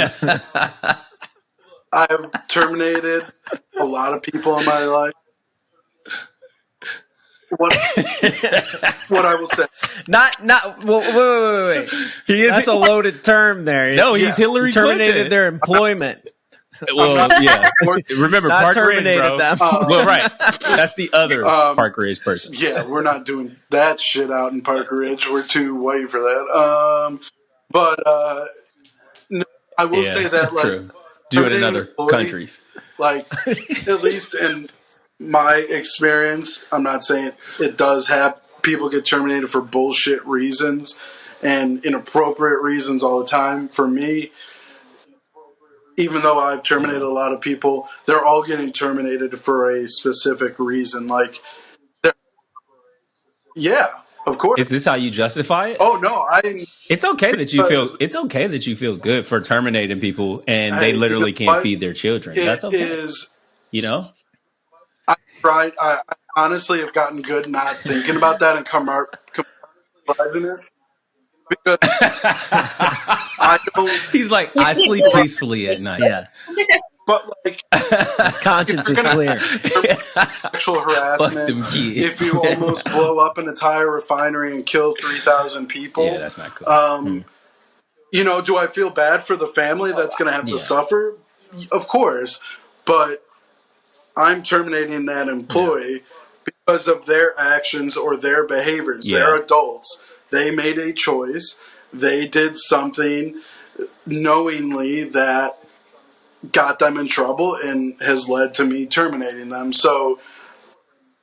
I have terminated a lot of people in my life. What I will say. Wait. That's a loaded term there. No, he's Hillary Clinton. Terminated their employment. Well, yeah. Remember, Park Ridge, bro. Them. Well, right. That's the other Park Ridge person. Yeah, we're not doing that shit out in Park Ridge. We're too white for that. No, I will say that, like, true. Do it in other countries. Like, at least in my experience, I'm not saying it does have people get terminated for bullshit reasons and inappropriate reasons all the time. For me, even though I've terminated a lot of people, they're all getting terminated for a specific reason. Like, yeah, of course. Is this how you justify it? Oh no, It's okay that you feel. It's okay that you feel good for terminating people, and they literally can't feed their children. That's okay. You know. I honestly have gotten good not thinking about that and compromising it. Because I don't. He's like, I sleep peacefully at night. Yeah. But like, his conscience is clear. Sexual harassment. If you almost blow up an entire refinery and kill 3,000 people, yeah, that's not cool. You know, do I feel bad for the family that's going to have to suffer? of course, but I'm terminating that employee because of their actions or their behaviors. Yeah. They're adults. They made a choice. They did something knowingly that got them in trouble and has led to me terminating them. So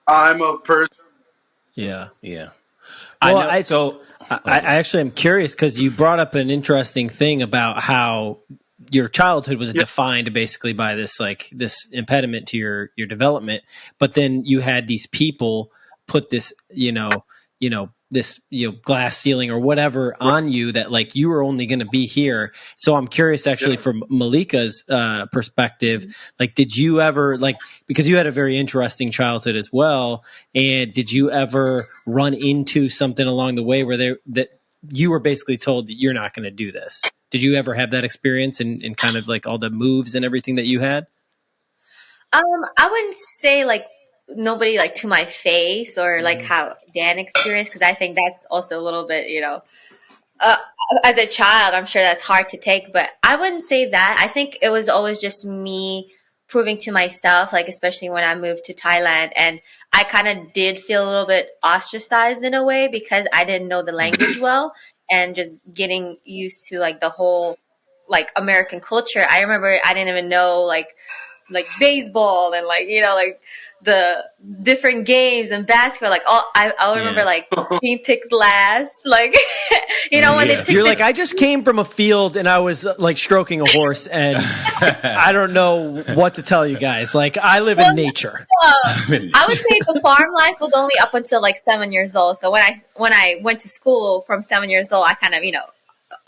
I'm a person. Yeah. Well, I actually am curious because you brought up an interesting thing about how your childhood was defined basically by this impediment to your development, but then you had these people put this this glass ceiling or whatever on you that like you were only going to be here. So I'm curious actually from Malika's perspective, like did you ever because you had a very interesting childhood as well, and did you ever run into something along the way where that you were basically told that you're not going to do this? Did you ever have that experience and kind of like all the moves and everything that you had? I wouldn't say like nobody like to my face or like how Dan experienced, because I think that's also a little bit, as a child, I'm sure that's hard to take, but I wouldn't say that. I think it was always just me proving to myself, like especially when I moved to Thailand, and I kind of did feel a little bit ostracized in a way because I didn't know the language well, and just getting used to like the whole like American culture. I remember I didn't even know like baseball and like the different games and basketball. Like I remember like being picked last. Like when they picked you're like I just came from a field and I was like stroking a horse and I don't know what to tell you guys. Like I live in nature. I would say the farm life was only up until like 7 years old. So when I went to school from 7 years old, I kind of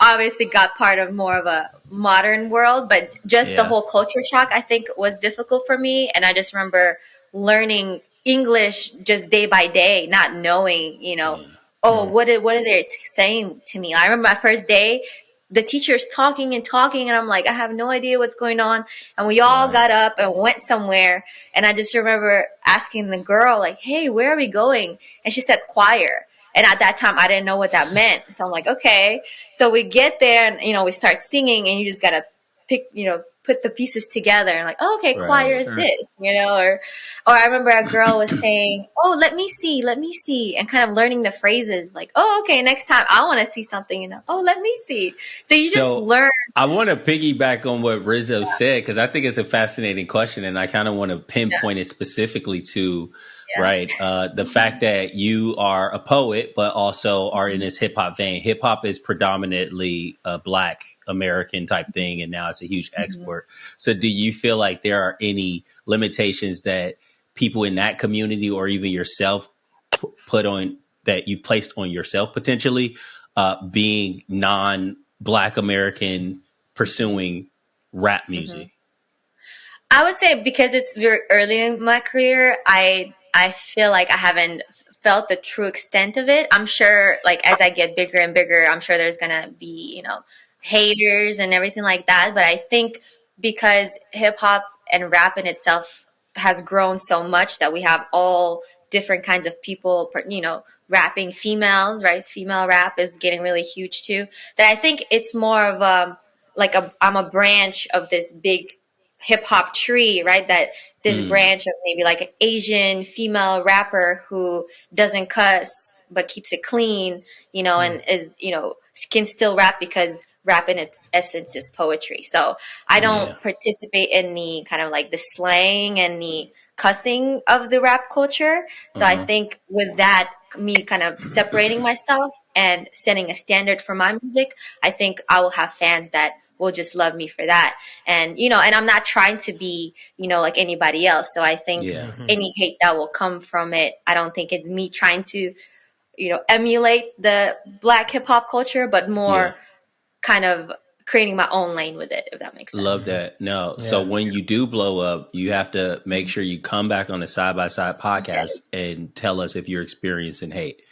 obviously got part of more of a modern world, but just the whole culture shock, I think, was difficult for me. And I just remember learning English just day by day, not knowing, what are they saying to me? I remember my first day, the teacher's talking and talking, and I'm like, I have no idea what's going on. And we all got up and went somewhere. And I just remember asking the girl, like, hey, where are we going? And she said choir. And at that time, I didn't know what that meant. So I'm like, okay. So we get there and, we start singing, and you just got to pick, put the pieces together and like, oh, okay, choir is this, or I remember a girl was saying, oh, let me see, and kind of learning the phrases like, oh, okay, next time I want to see something, oh, let me see. So you just learn. I want to piggyback on what Rizzo said, because I think it's a fascinating question, and I kind of want to pinpoint it specifically to the fact that you are a poet, but also are in this hip hop vein. Hip hop is predominantly a Black American type thing, and now it's a huge export. So do you feel like there are any limitations that people in that community or even yourself put on that you've placed on yourself potentially being non-Black American pursuing rap music? I would say because it's very early in my career, I feel like I haven't felt the true extent of it. I'm sure, like, as I get bigger and bigger, I'm sure there's going to be, haters and everything like that. But I think because hip hop and rap in itself has grown so much that we have all different kinds of people, rapping females, right? Female rap is getting really huge too. That I think it's more of I'm a branch of this big hip hop tree, right? That this branch of maybe like an Asian female rapper who doesn't cuss but keeps it clean, and is, can still rap because rap in its essence is poetry. So I don't participate in the kind of like the slang and the cussing of the rap culture. So I think with that, me kind of separating myself and setting a standard for my music, I think I will have fans that will just love me for that. And, and I'm not trying to be, like anybody else. So I think any hate that will come from it, I don't think it's me trying to, emulate the Black hip hop culture, but more kind of creating my own lane with it, if that makes sense. Love that. No. Yeah. So when you do blow up, you have to make sure you come back on the Side by Side podcast and tell us if you're experiencing hate.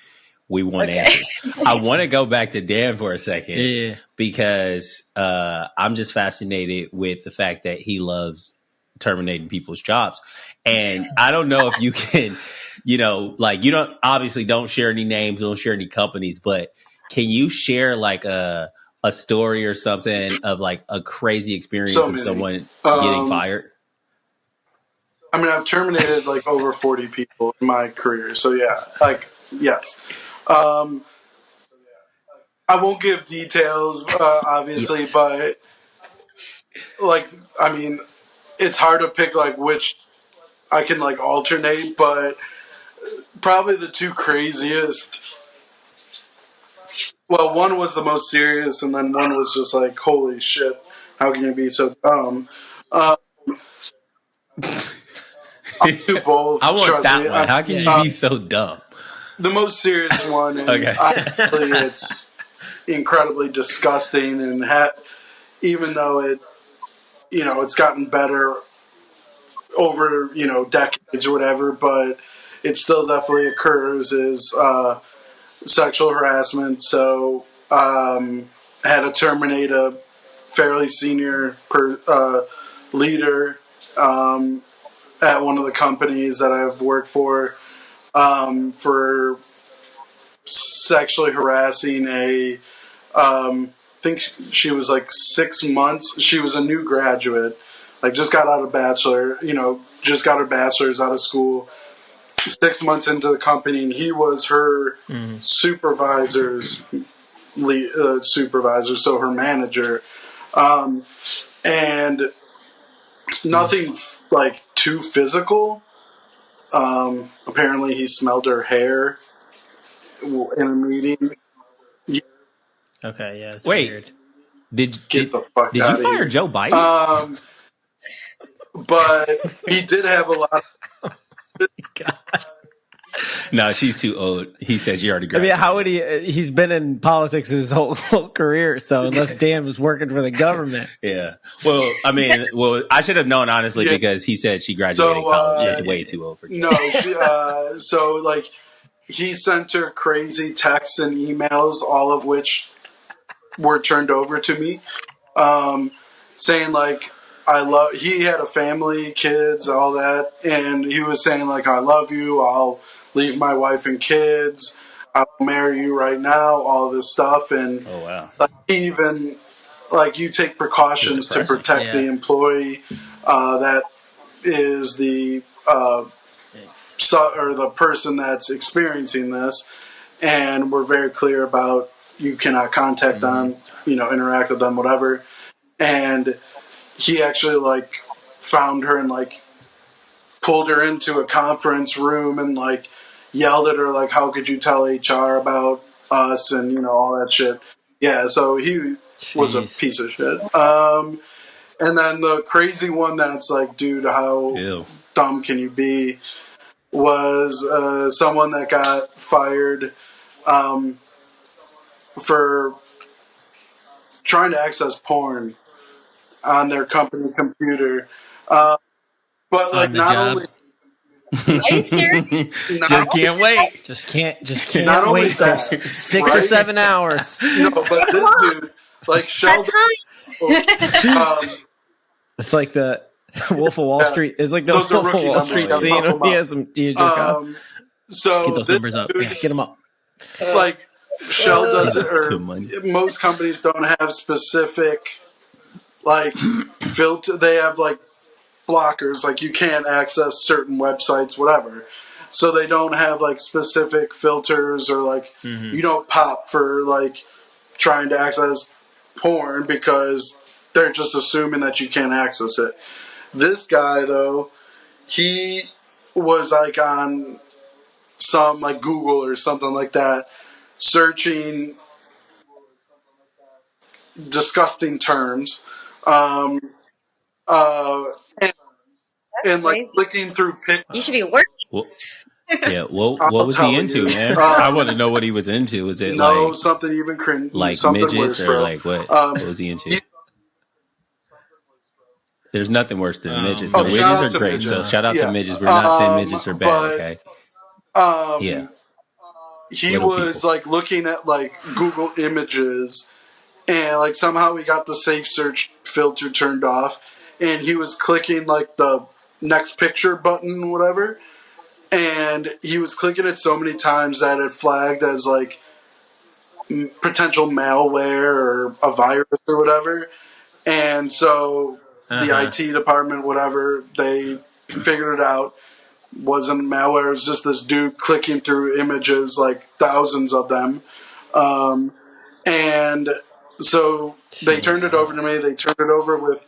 We want answers. I want to go back to Dan for a second because I'm just fascinated with the fact that he loves terminating people's jobs. And I don't know if you can, you don't obviously don't share any names, don't share any companies, but can you share like a a story or something of like a crazy experience So of many. someone getting fired? I mean, I've terminated like over 40 people in my career. So yeah, like, yes. I won't give details, obviously, but like, I mean, it's hard to pick like which I can like alternate, but probably the two craziest. Well, one was the most serious, and then one was just like, holy shit, how can you be so dumb? I'll do both. I want trust that me. one. How can you be so dumb? The most serious one, and obviously it's incredibly disgusting, and even though it's gotten better over decades or whatever, but it still definitely occurs is sexual harassment. So I had to terminate a fairly senior leader at one of the companies that I've worked for sexually harassing I think she was like 6 months. She was a new graduate, like just got out of just got her bachelor's out of school. 6 months into the company, and he was her supervisor's supervisor, so her manager, and nothing like too physical. Apparently, he smelled her hair in a meeting. Okay, yeah. It's Wait, weird. did the fuck you outta fire here. Joe Biden? But he did have a lot of. God. No, she's too old. He said she already graduated. I mean, how would he? He's been in politics his whole career, so unless Dan was working for the government. Yeah. Well, I mean, I should have known, honestly, because he said she graduated college. She's way too old for Joe. No, so like he sent her crazy texts and emails, all of which were turned over to me, saying like he had a family, kids, all that, and he was saying like, I love you, I'll leave my wife and kids, I'll marry you right now, all this stuff. And oh wow, like, even like you take precautions to protect the employee that is the or the person that's experiencing this, and we're very clear about you cannot contact them, interact with them, whatever. And he actually like found her and like pulled her into a conference room and like yelled at her like, how could you tell HR about us, and all that shit. Yeah, so he was a piece of shit. And then the crazy one that's like, dude, how dumb can you be, was someone that got fired for trying to access porn on their company computer. But like, not only. Are you serious? Just can't wait. Just can't wait those 6 or 7 hours. No, but this dude, like Sheldon. It's like the Wolf of Wall Street. It's like the Wolf of Wall Street scene when he has some so get those numbers up. Yeah, get them up. Like Shell does it, or most companies don't have specific like filter. They have like blockers, like you can't access certain websites, whatever. So they don't have like specific filters, or like you don't pop for like trying to access porn because they're just assuming that you can't access it. This guy though, he was like on some like Google or something like that, searching disgusting terms, and like clicking through pictures. You should be working. Well, yeah, well, what was he into, man? I want to know what he was into. Was it like something even cringe, like something midgets, worse, or like what? What was he into? There's nothing worse than midgets. The midgets are great, midgets. So shout out to midgets. We're not saying midgets are bad, okay? Yeah. He was like looking at like Google Images, and like somehow he got the safe search filter turned off, and he was clicking like the next picture button, whatever, and he was clicking it so many times that it flagged as like potential malware or a virus or whatever. And so the IT department, whatever, they figured it out. Wasn't malware. It was just this dude clicking through images, like thousands of them. And so they turned it over to me. They turned it over with...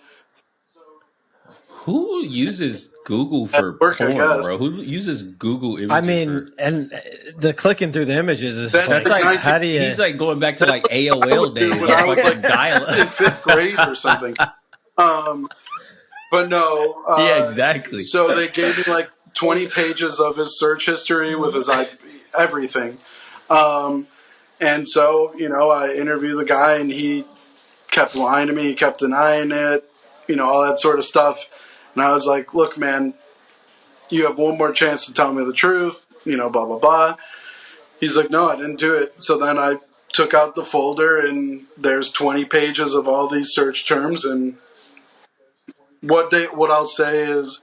Who uses Google for porn, bro? Who uses Google images? I mean, and the clicking through the images is that's like how do you? He's like going back to like AOL days when I was like dial-up in 5th grade or something. But no, yeah, exactly. So they gave me like 20 pages of his search history with his everything. And so, I interviewed the guy and he kept lying to me. He kept denying it, all that sort of stuff. And I was like, look, man, you have one more chance to tell me the truth, blah, blah, blah. He's like, no, I didn't do it. So then I took out the folder and there's 20 pages of all these search terms. And what I'll say is...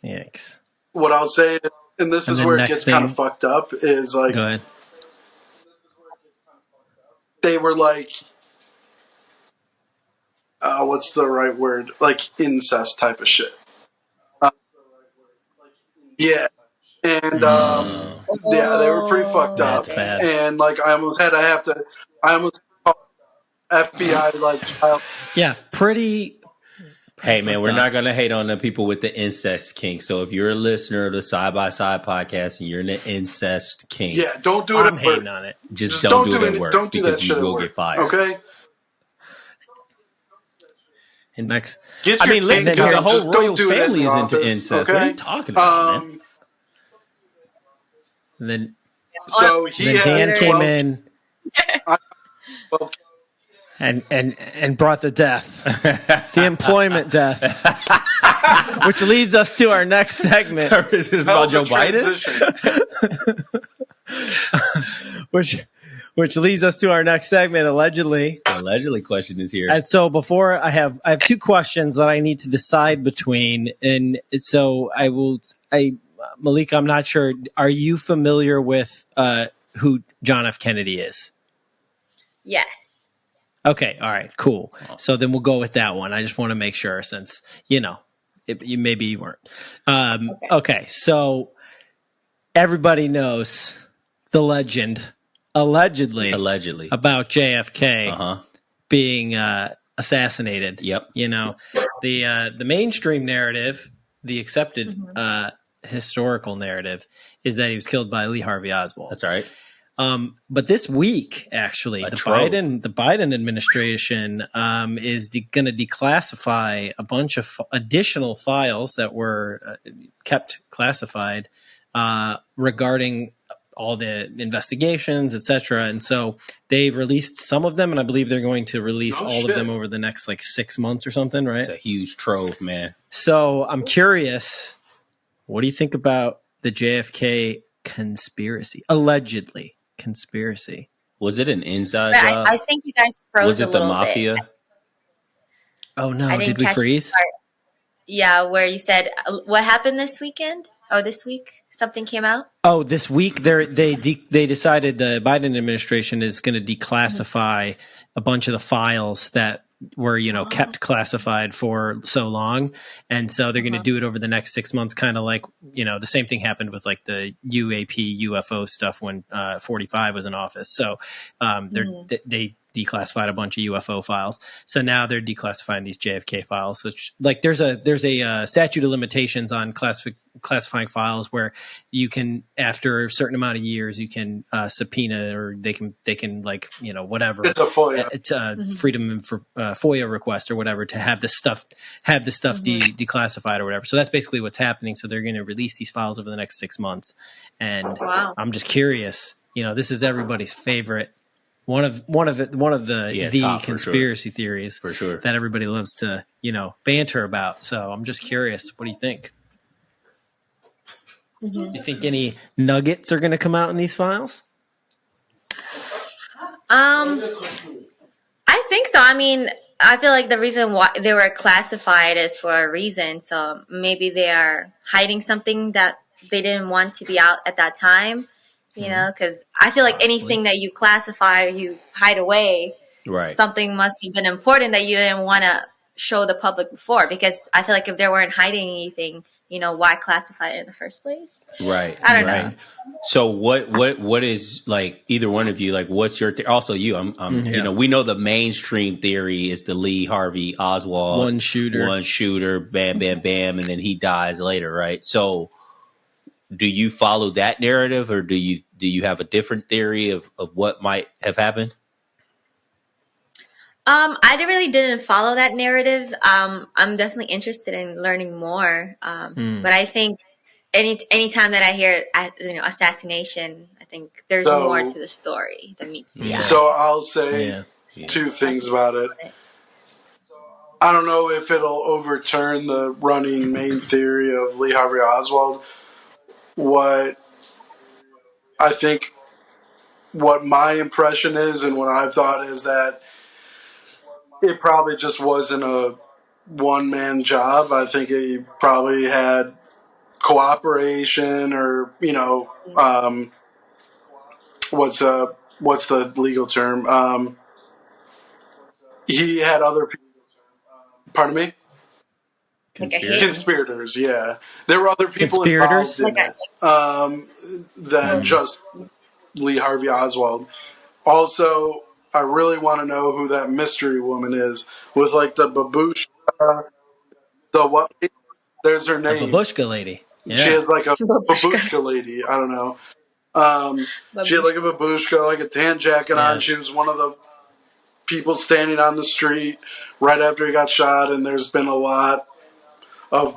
Yikes. What I'll say, and this is where it gets kind of fucked up, is like... Go ahead. They were like... what's the right word? Like incest type of shit. Yeah. And, yeah, they were pretty fucked up. That's bad. And, like, I almost called FBI, like, child. Yeah, pretty... Hey, man, we're not going to hate on the people with the incest kink. So if you're a listener of the Side by Side podcast and you're in the incest kink... Yeah, don't do it I'm at hating work. On it. Just don't do it at work. Don't do because that you shit will at work, get fired. Okay? And next... Get your listen, kink the whole royal do family is office, into incest. Okay? What are you talking about, man? And then... So Dan came in and brought the death, the employment death, which leads us to our next segment. Is this about Joe Biden? which leads us to our next segment. Allegedly, question is here. And so before I have 2 questions that I need to decide between, and so Malika, I'm not sure. Are you familiar with who John F. Kennedy is? Yes. Okay. All right. Cool. So then we'll go with that one. I just want to make sure, since maybe you weren't. Okay. So everybody knows the legend, allegedly about JFK being assassinated. Yep. The mainstream narrative, the accepted historical narrative, is that he was killed by Lee Harvey Oswald. That's right. But this week, actually, the Biden administration is going to declassify a bunch of additional files that were kept classified regarding all the investigations, etc. And so they released some of them, and I believe they're going to release all of them over the next 6 months or something, right? It's a huge trove, man. So I'm curious, what do you think about the JFK conspiracy? Allegedly conspiracy. Was it an inside job? I think you guys froze a little bit. Was it the mafia? Oh no, did we freeze? Yeah, where you said, what happened this weekend? Oh, this week something came out? Oh, this week they decided the Biden administration is going to declassify a bunch of the files that were, kept classified for so long. And so they're going to do it over the next 6 months, kind of like, the same thing happened with the UAP UFO stuff when 45 was in office. So they declassified a bunch of UFO files. So now they're declassifying these JFK files. Which, there's a statute of limitations on classifying files where you can, after a certain amount of years, you can subpoena, or they can whatever. It's a FOIA. It's freedom for FOIA request or whatever, to have the stuff declassified or whatever. So that's basically what's happening. So they're going to release these files over the next 6 months. And I'm just curious. This is everybody's favorite. One of the conspiracy theories for sure that everybody loves to banter about. So I'm just curious, what do you think? Do you think any nuggets are going to come out in these files? I think so. I mean, I feel like the reason why they were classified is for a reason. So maybe they are hiding something that they didn't want to be out at that time. You know, because I feel like anything that you classify or you hide away, Right. something must have been important that you didn't want to show the public before. Because I feel like if they weren't hiding anything, you know, why classify it in the first place? Right. I don't know. So what is, like, either one of you, like, what's your also you? You know, we know the mainstream theory is the Lee Harvey Oswald one shooter, bam, bam, bam, and then he dies later, right? So, do you follow that narrative, or do you have a different theory of what might have happened? I really didn't follow that narrative. I'm definitely interested in learning more. But I think any time that I hear, you know, assassination, I think there's more to the story than meets the eye. So I'll say two things about it. I don't know if it'll overturn the running main theory of Lee Harvey Oswald. What my impression is, and what I've thought, is that it probably just wasn't a one-man job. I think he probably had cooperation, or, you know, what's the legal term? He had other people. Pardon me? Conspirators, yeah. There were other people involved in it than just Lee Harvey Oswald. Also, I really want to know who that mystery woman is with, like, the babushka, the what? There's her name. The babushka lady. Yeah. She has like a babushka lady. I don't know. She had like a babushka, like a tan jacket on. She was one of the people standing on the street right after he got shot, and there's been a lot of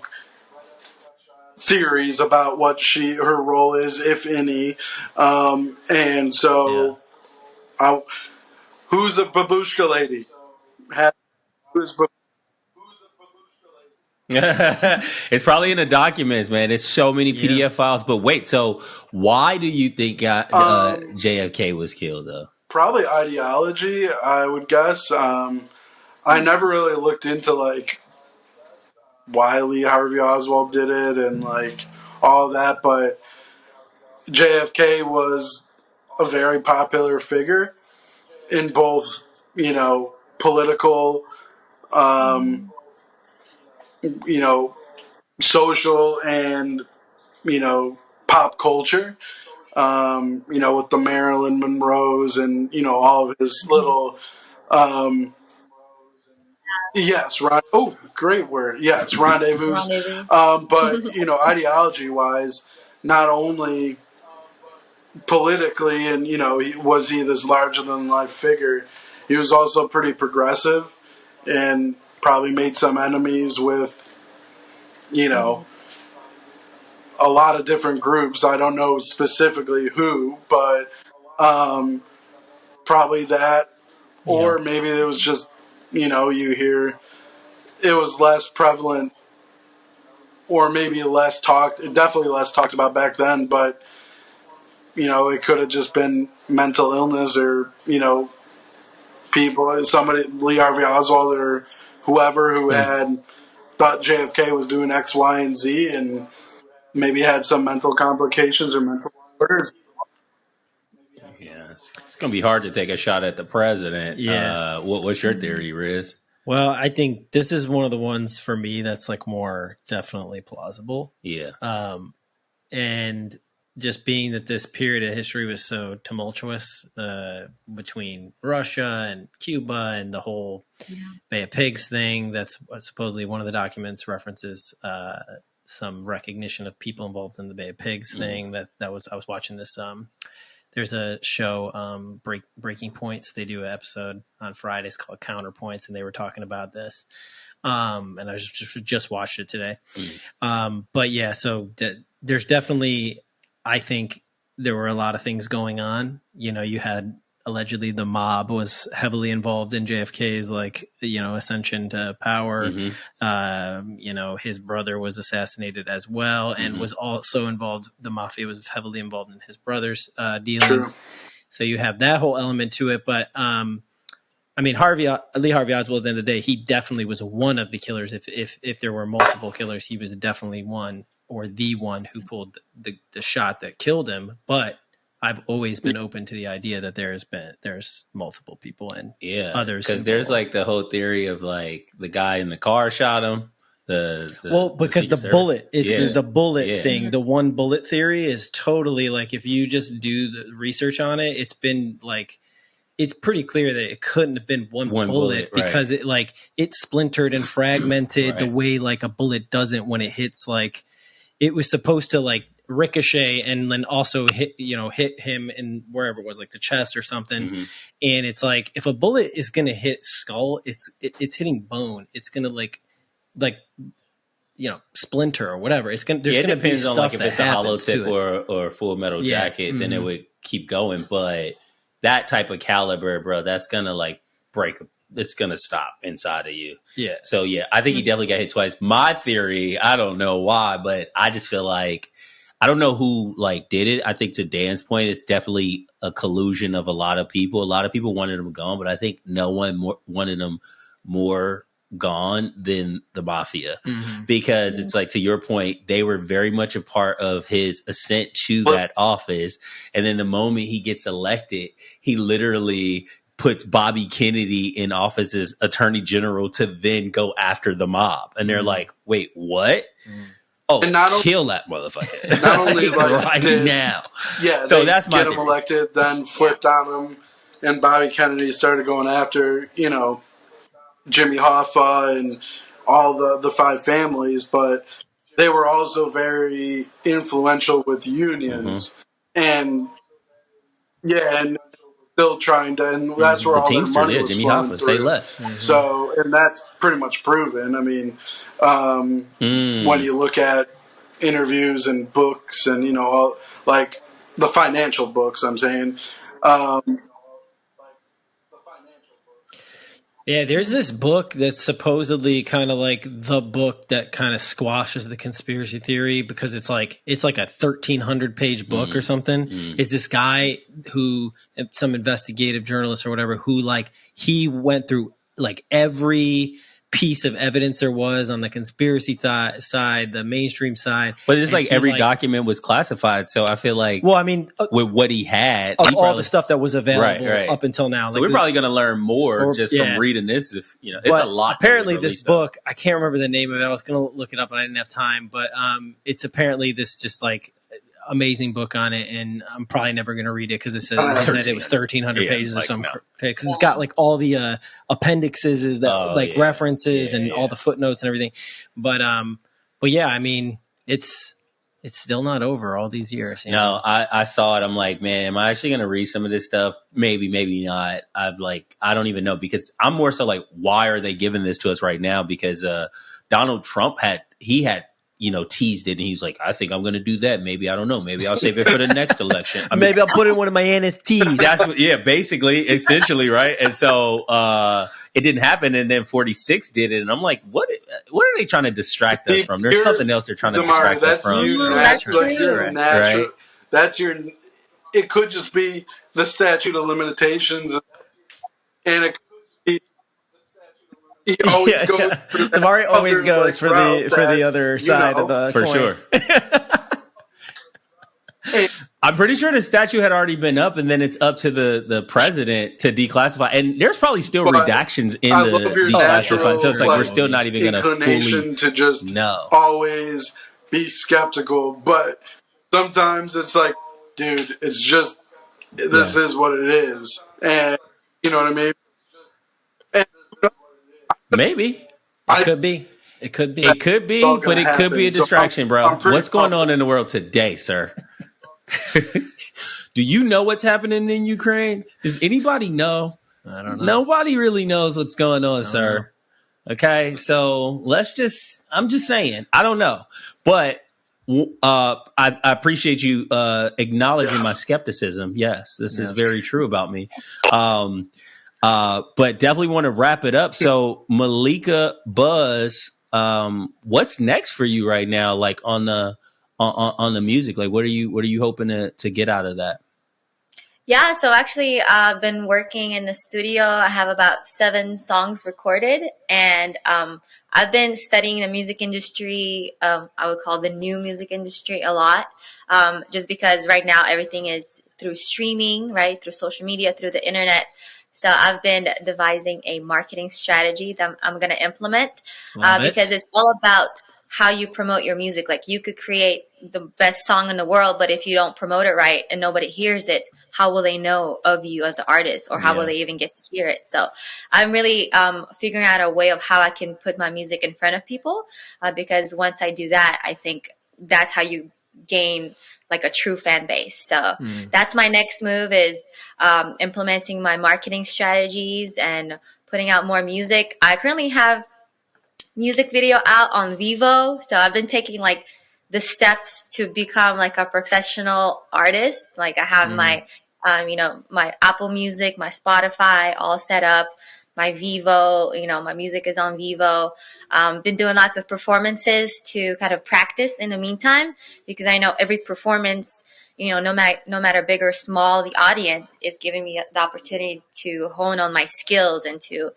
theories about what her role is, if any. And so, who's the babushka lady? Who's It's probably in the documents, man. There's so many PDF files. But wait, so why do you think JFK was killed, though? Probably ideology, I would guess. I never really looked into, like, why Lee Harvey Oswald did it and, like, all that, but JFK was a very popular figure in both, you know, political, you know, social, and, you know, pop culture. You know, with the Marilyn Monroes and, you know, all of his little, yes, oh, great word. Yes, rendezvous. But, you know, ideology-wise, not only politically, and, you know, was he this larger-than-life figure, he was also pretty progressive and probably made some enemies with, you know, a lot of different groups. I don't know specifically who, but probably that. Or maybe it was just, you know, you hear it was less prevalent, or maybe definitely less talked about back then, but, you know, it could have just been mental illness, or, you know, somebody, Lee Harvey Oswald or whoever, who had thought JFK was doing X, Y, and Z, and maybe had some mental complications or mental disorders. Yeah, it's going to be hard to take a shot at the president. Yeah. What's your theory, Riz? Well, I think this is one of the ones for me that's like more definitely plausible. Yeah. And just being that this period of history was so tumultuous between Russia and Cuba and the whole Bay of Pigs thing, that's supposedly one of the documents references some recognition of people involved in the Bay of Pigs thing. I was watching this. There's a show, Breaking Points. They do an episode on Fridays called Counterpoints, and they were talking about this. And I just watched it today. But yeah, so there's definitely, I think there were a lot of things going on. You know, you had allegedly the mob was heavily involved in JFK's, like, you know, ascension to power. You know, his brother was assassinated as well, and was also involved. The mafia was heavily involved in his brother's dealings. True. So you have that whole element to it. But I mean, Lee Harvey Oswald, at the end of the day, he definitely was one of the killers. If there were multiple killers, he was definitely one, or the one who pulled the shot that killed him. But I've always been open to the idea that there's multiple people and others. Because there's like the whole theory of like the guy in the car shot him. Because the bullet, it's the bullet thing. The one bullet theory is totally like, if you just do the research on it, it's been like, it's pretty clear that it couldn't have been one bullet because it splintered and fragmented the way like a bullet doesn't when it hits. Like, it was supposed to like ricochet and then also hit him in wherever it was, like the chest or something. And it's like, if a bullet is going to hit skull, it's hitting bone. It's going to like splinter or whatever. It's going to, there's going to be stuff like if that it's a hollow tip or a full metal jacket, then it would keep going. But that type of caliber, bro, that's going to like break. It's going to stop inside of you. Yeah. So yeah, I think he definitely got hit twice. My theory, I don't know why, but I just feel like, I don't know who like did it. I think to Dan's point, it's definitely a collusion of a lot of people. A lot of people wanted him gone, but I think no one wanted him more gone than the mafia, because it's like, to your point, they were very much a part of his ascent to that office. And then the moment he gets elected, he literally puts Bobby Kennedy in office as attorney general to then go after the mob. And they're like, wait, what? Oh, and kill that motherfucker. Not only like right now. Yeah. So that's my get him elected, then flipped on him, and Bobby Kennedy started going after, Jimmy Hoffa and all the five families, but they were also very influential with unions, and still trying to, and that's where all their money was Jimmy flowing Hoffa, through. say less. So, and that's pretty much proven. I mean, when you look at interviews and books, and all, like the financial books, I'm saying. Yeah, there's this book that's supposedly kind of like the book that kind of squashes the conspiracy theory, because it's like a 1,300 page book or something. Is this guy who, some investigative journalist or whatever, who like, he went through like every piece of evidence there was on the conspiracy side, the mainstream side. But it's like every document was classified. So I feel like, well, I mean, with what he had, all the stuff that was available up until now. So like, we're probably going to learn more from reading this. It's a lot. Apparently this book, I can't remember the name of it. I was going to look it up and I didn't have time, but it's apparently this just like amazing book on it, and I'm probably never going to read it because it said it was 1,300 pages or something. Because it's got like all the appendixes that references and all the footnotes and everything. But yeah, I mean, it's still not over all these years. No, I saw it. I'm like, man, am I actually going to read some of this stuff? Maybe, maybe not. I don't even know, because I'm more so like, why are they giving this to us right now? Because Donald Trump had teased it, and he's like, I think I'm going to do that. Maybe, I don't know. Maybe I'll save it for the next election. Maybe I'll put in one of my NFTs. That's basically, essentially, right? And so it didn't happen, and then 46 did it, and I'm like, what are they trying to distract us from? There's something else they're trying to distract us from. That's your. It could just be the statute of limitations, and it could be. He always goes. Damari always goes for the other side of the for coin. Sure. I'm pretty sure the statute had already been up, and then it's up to the president to declassify. And there's probably still redactions in the declassified. So it's like, we're still not even going to fully to just always be skeptical. But sometimes it's like, dude, it's just this is what it is, and you know what I mean. Maybe. It could be. It could be. It could be, but it could be a distraction, bro. What's going on in the world today, sir? Do you know what's happening in Ukraine? Does anybody know? I don't know. Nobody really knows what's going on, sir. Okay, so I'm just saying. I don't know. But I appreciate you acknowledging my skepticism. Yes, this is very true about me. But definitely want to wrap it up. So Malika Buz, what's next for you right now? Like on the music, like what are you hoping to get out of that? Yeah, so actually I've been working in the studio. I have about 7 songs recorded, and I've been studying the music industry, I would call the new music industry, a lot, just because right now everything is through streaming, right? Through social media, through the internet. So I've been devising a marketing strategy that I'm going to implement because it's all about how you promote your music. Like you could create the best song in the world, but if you don't promote it right and nobody hears it, how will they know of you as an artist, or how will they even get to hear it? So I'm really figuring out a way of how I can put my music in front of people because once I do that, I think that's how you gain like a true fan base. So that's my next move is implementing my marketing strategies and putting out more music. I currently have music video out on Vivo. So I've been taking like the steps to become like a professional artist. Like I have my, my Apple Music, my Spotify all set up, my Vivo, my music is on Vivo. Been doing lots of performances to kind of practice in the meantime, because I know every performance, no matter big or small, the audience is giving me the opportunity to hone on my skills and to,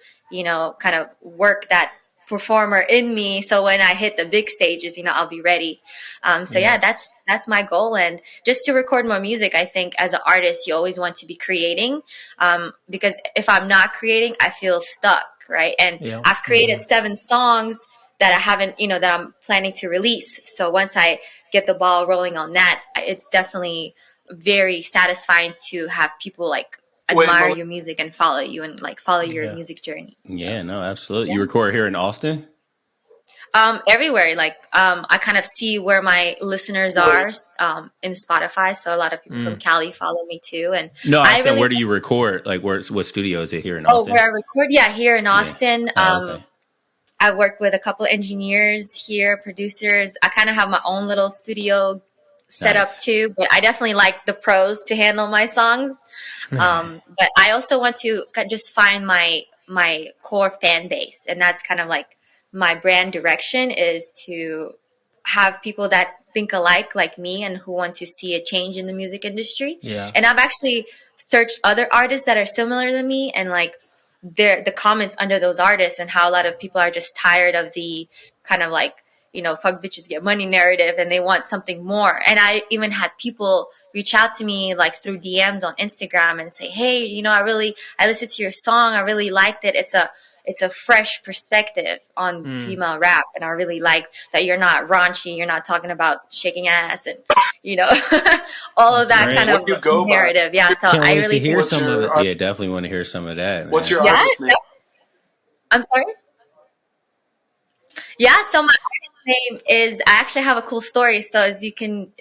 kind of work that performer in me, so when I hit the big stages, I'll be ready. That's my goal. And just to record more music, I think as an artist you always want to be creating, because if I'm not creating, I feel stuck, right? And I've created 7 songs that I haven't, that I'm planning to release. So once I get the ball rolling on that, it's definitely very satisfying to have people like admire your music and follow you and like follow your music journey. So. Yeah, no, absolutely. You record here in Austin? Everywhere. Like I kind of see where my listeners are in Spotify. So a lot of people from Cali follow me too. And no, I said, where do you record? Like what studio is it here in Austin? Oh, where I record? Yeah, here in Austin. Yeah. Okay. I work with a couple of engineers here, producers. I kind of have my own little studio set up too, but I definitely like the pros to handle my songs. But I also want to just find my core fan base, and that's kind of like my brand direction is to have people that think alike like me and who want to see a change in the music industry. Yeah. And I've actually searched other artists that are similar to me and like the comments under those artists and how a lot of people are just tired of the kind of like, fuck bitches get money narrative and they want something more. And I even had people reach out to me like through DMs on Instagram and say, hey, I listened to your song. I really liked it. It's a fresh perspective on female rap. And I really like that you're not raunchy. You're not talking about shaking ass and, all of that kind of narrative. Yeah. So I really hear some of it. Yeah, definitely want to hear some of that. Man. What's your artist name? I'm sorry? Yeah. So my name is, I actually have a cool story. So as you can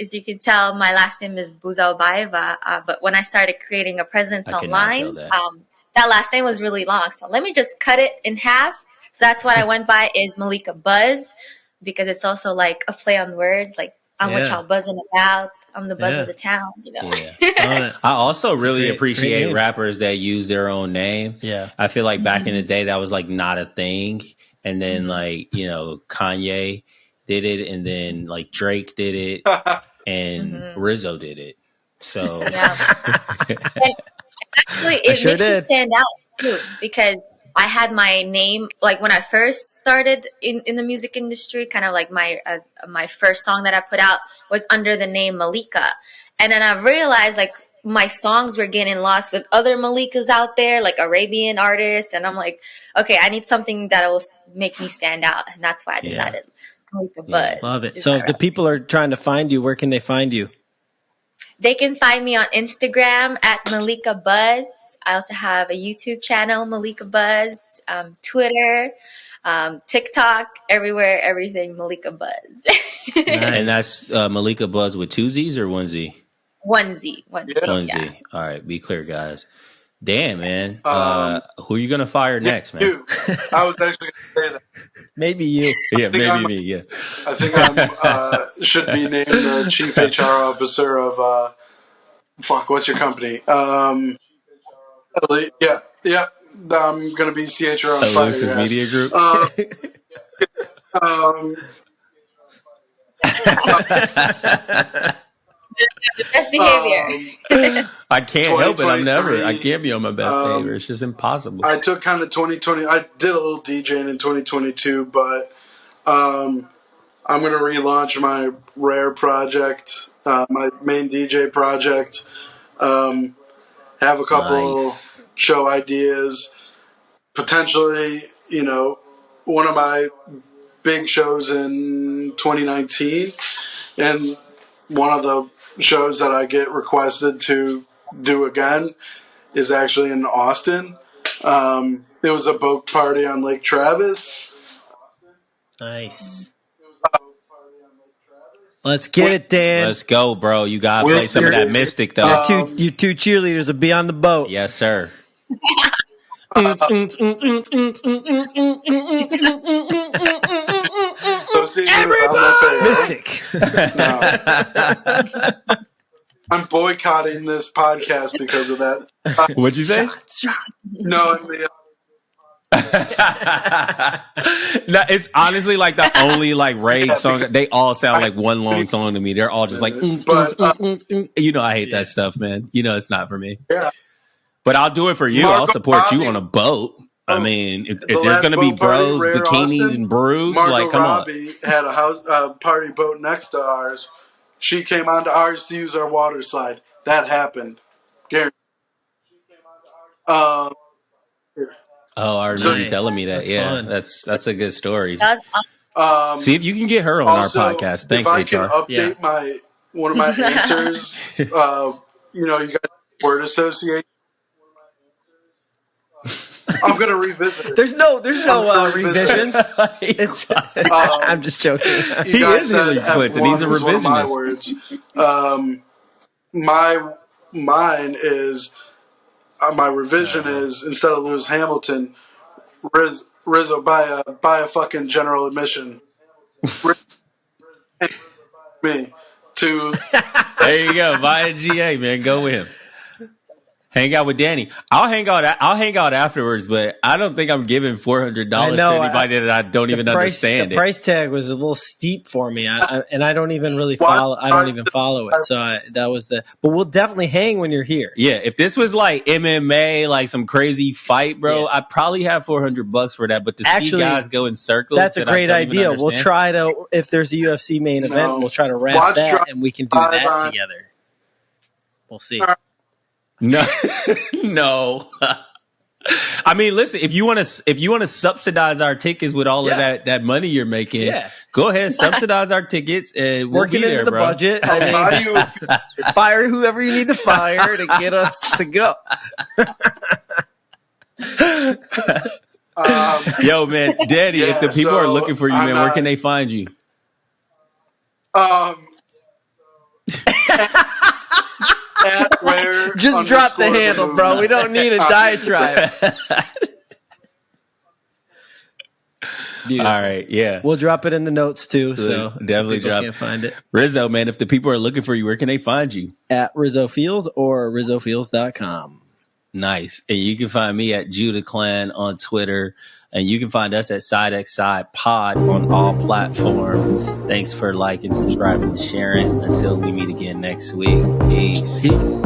tell, my last name is Buzaubayeva. But when I started creating a presence online, that last name was really long. So let me just cut it in half. So that's what I went by is Malika Buz, because it's also like a play on words. Like I'm what y'all buzzing about. I'm the buzz of the town, I also really appreciate rappers that use their own name. Yeah. I feel like back in the day that was like not a thing. And then like, Kanye did it, and then like Drake did it, and Rizzo did it. So actually it makes you stand out too, because I had my name like when I first started in the music industry, kind of like my first song that I put out was under the name Malika. And then I realized like my songs were getting lost with other Malikas out there, like Arabian artists. And I'm like, okay, I need something that will make me stand out. And that's why I decided Malika Buz. Love it. So if the people are trying to find you, where can they find you? They can find me on Instagram at Malika Buz. I also have a YouTube channel, Malika Buz, Twitter, TikTok, everywhere, everything, Malika Buz. Nice. And that's Malika Buz with 2 Z's or 1 Z? 1 Z. 1 Z. 1 Z. All right, be clear, guys. Damn, man. Who are you going to fire next, man? You. I was actually going to say that. Maybe you. Yeah, maybe me, yeah. I think I should be named the chief HR officer of, what's your company? I'm going to be CHR on fire. Lucis Media Group? Best behavior. I can't help it. I can't be on my best behavior. It's just impossible. I took kind of 2020. I did a little DJing in 2022, but I'm going to relaunch my Rare project, my main DJ project. Have a couple show ideas. Potentially, one of my big shows in 2019, and one of the shows that I get requested to do again is actually in Austin. It was a boat party on Lake Travis. Nice. Let's get it, Dan. Let's go, bro. You gotta play some of that Mystic, though. Your two cheerleaders will be on the boat. Yes, sir. So see, Mystic. No. I'm boycotting this podcast because of that. What'd you say? No, No, it's honestly like the only like rave song. They all sound like one long song to me. They're all just like, I hate that stuff, man. It's not for me. Yeah. But I'll do it for you. I'll support you on a boat. I mean, if there's going to be bros, bikinis, Austin, and brews, Margot come Robbie on. Had a party boat next to ours. She came onto ours to use our water slide. That happened. Guaranteed. I remember you telling me that. That's yeah, fun. that's a good story. That's See if you can get her on also, our podcast. Thanks, if I HR. can update one of my answers, you guys word association. I'm gonna revisit it. There's no revisions. I'm just joking. He is Hillary Clinton. He's a revisionist. One of my words. Mine is my revision is instead of Lewis Hamilton, Rizzo buy a fucking general admission. Me to. There you go. Buy a GA, man. Go with him. Hang out with Danny. I'll hang out afterwards, but I don't think I'm giving $400 to anybody that I don't even understand. The price tag was a little steep for me, and I don't even really follow. I don't even follow it. So that was the. But we'll definitely hang when you're here. Yeah, if this was like MMA, like some crazy fight, bro, I'd probably have $400 for that. But to see guys go in circles, that's a great idea. We'll try to, if there's a UFC main event, we'll try to wrap that, and we can do that together. We'll see. No. I mean, listen. If you want to subsidize our tickets with all of that money you're making, go ahead, subsidize our tickets, and we'll working be there, into the bro. budget. Fire whoever you need to fire to get us to go. Yo, man, Daddy, if the people are looking for you, man, where can they find you? Just drop the handle, bro. We don't need a diatribe. All right, yeah. We'll drop it in the notes too, so definitely drop. Can't find it. Rizzo, man, if the people are looking for you, where can they find you? At Rizzo Fields or RizzoFields.com. Nice. And you can find me at Judah Clan on Twitter. And you can find us at SideXSide Pod on all platforms. Thanks for liking, subscribing, and sharing. Until we meet again next week. Peace.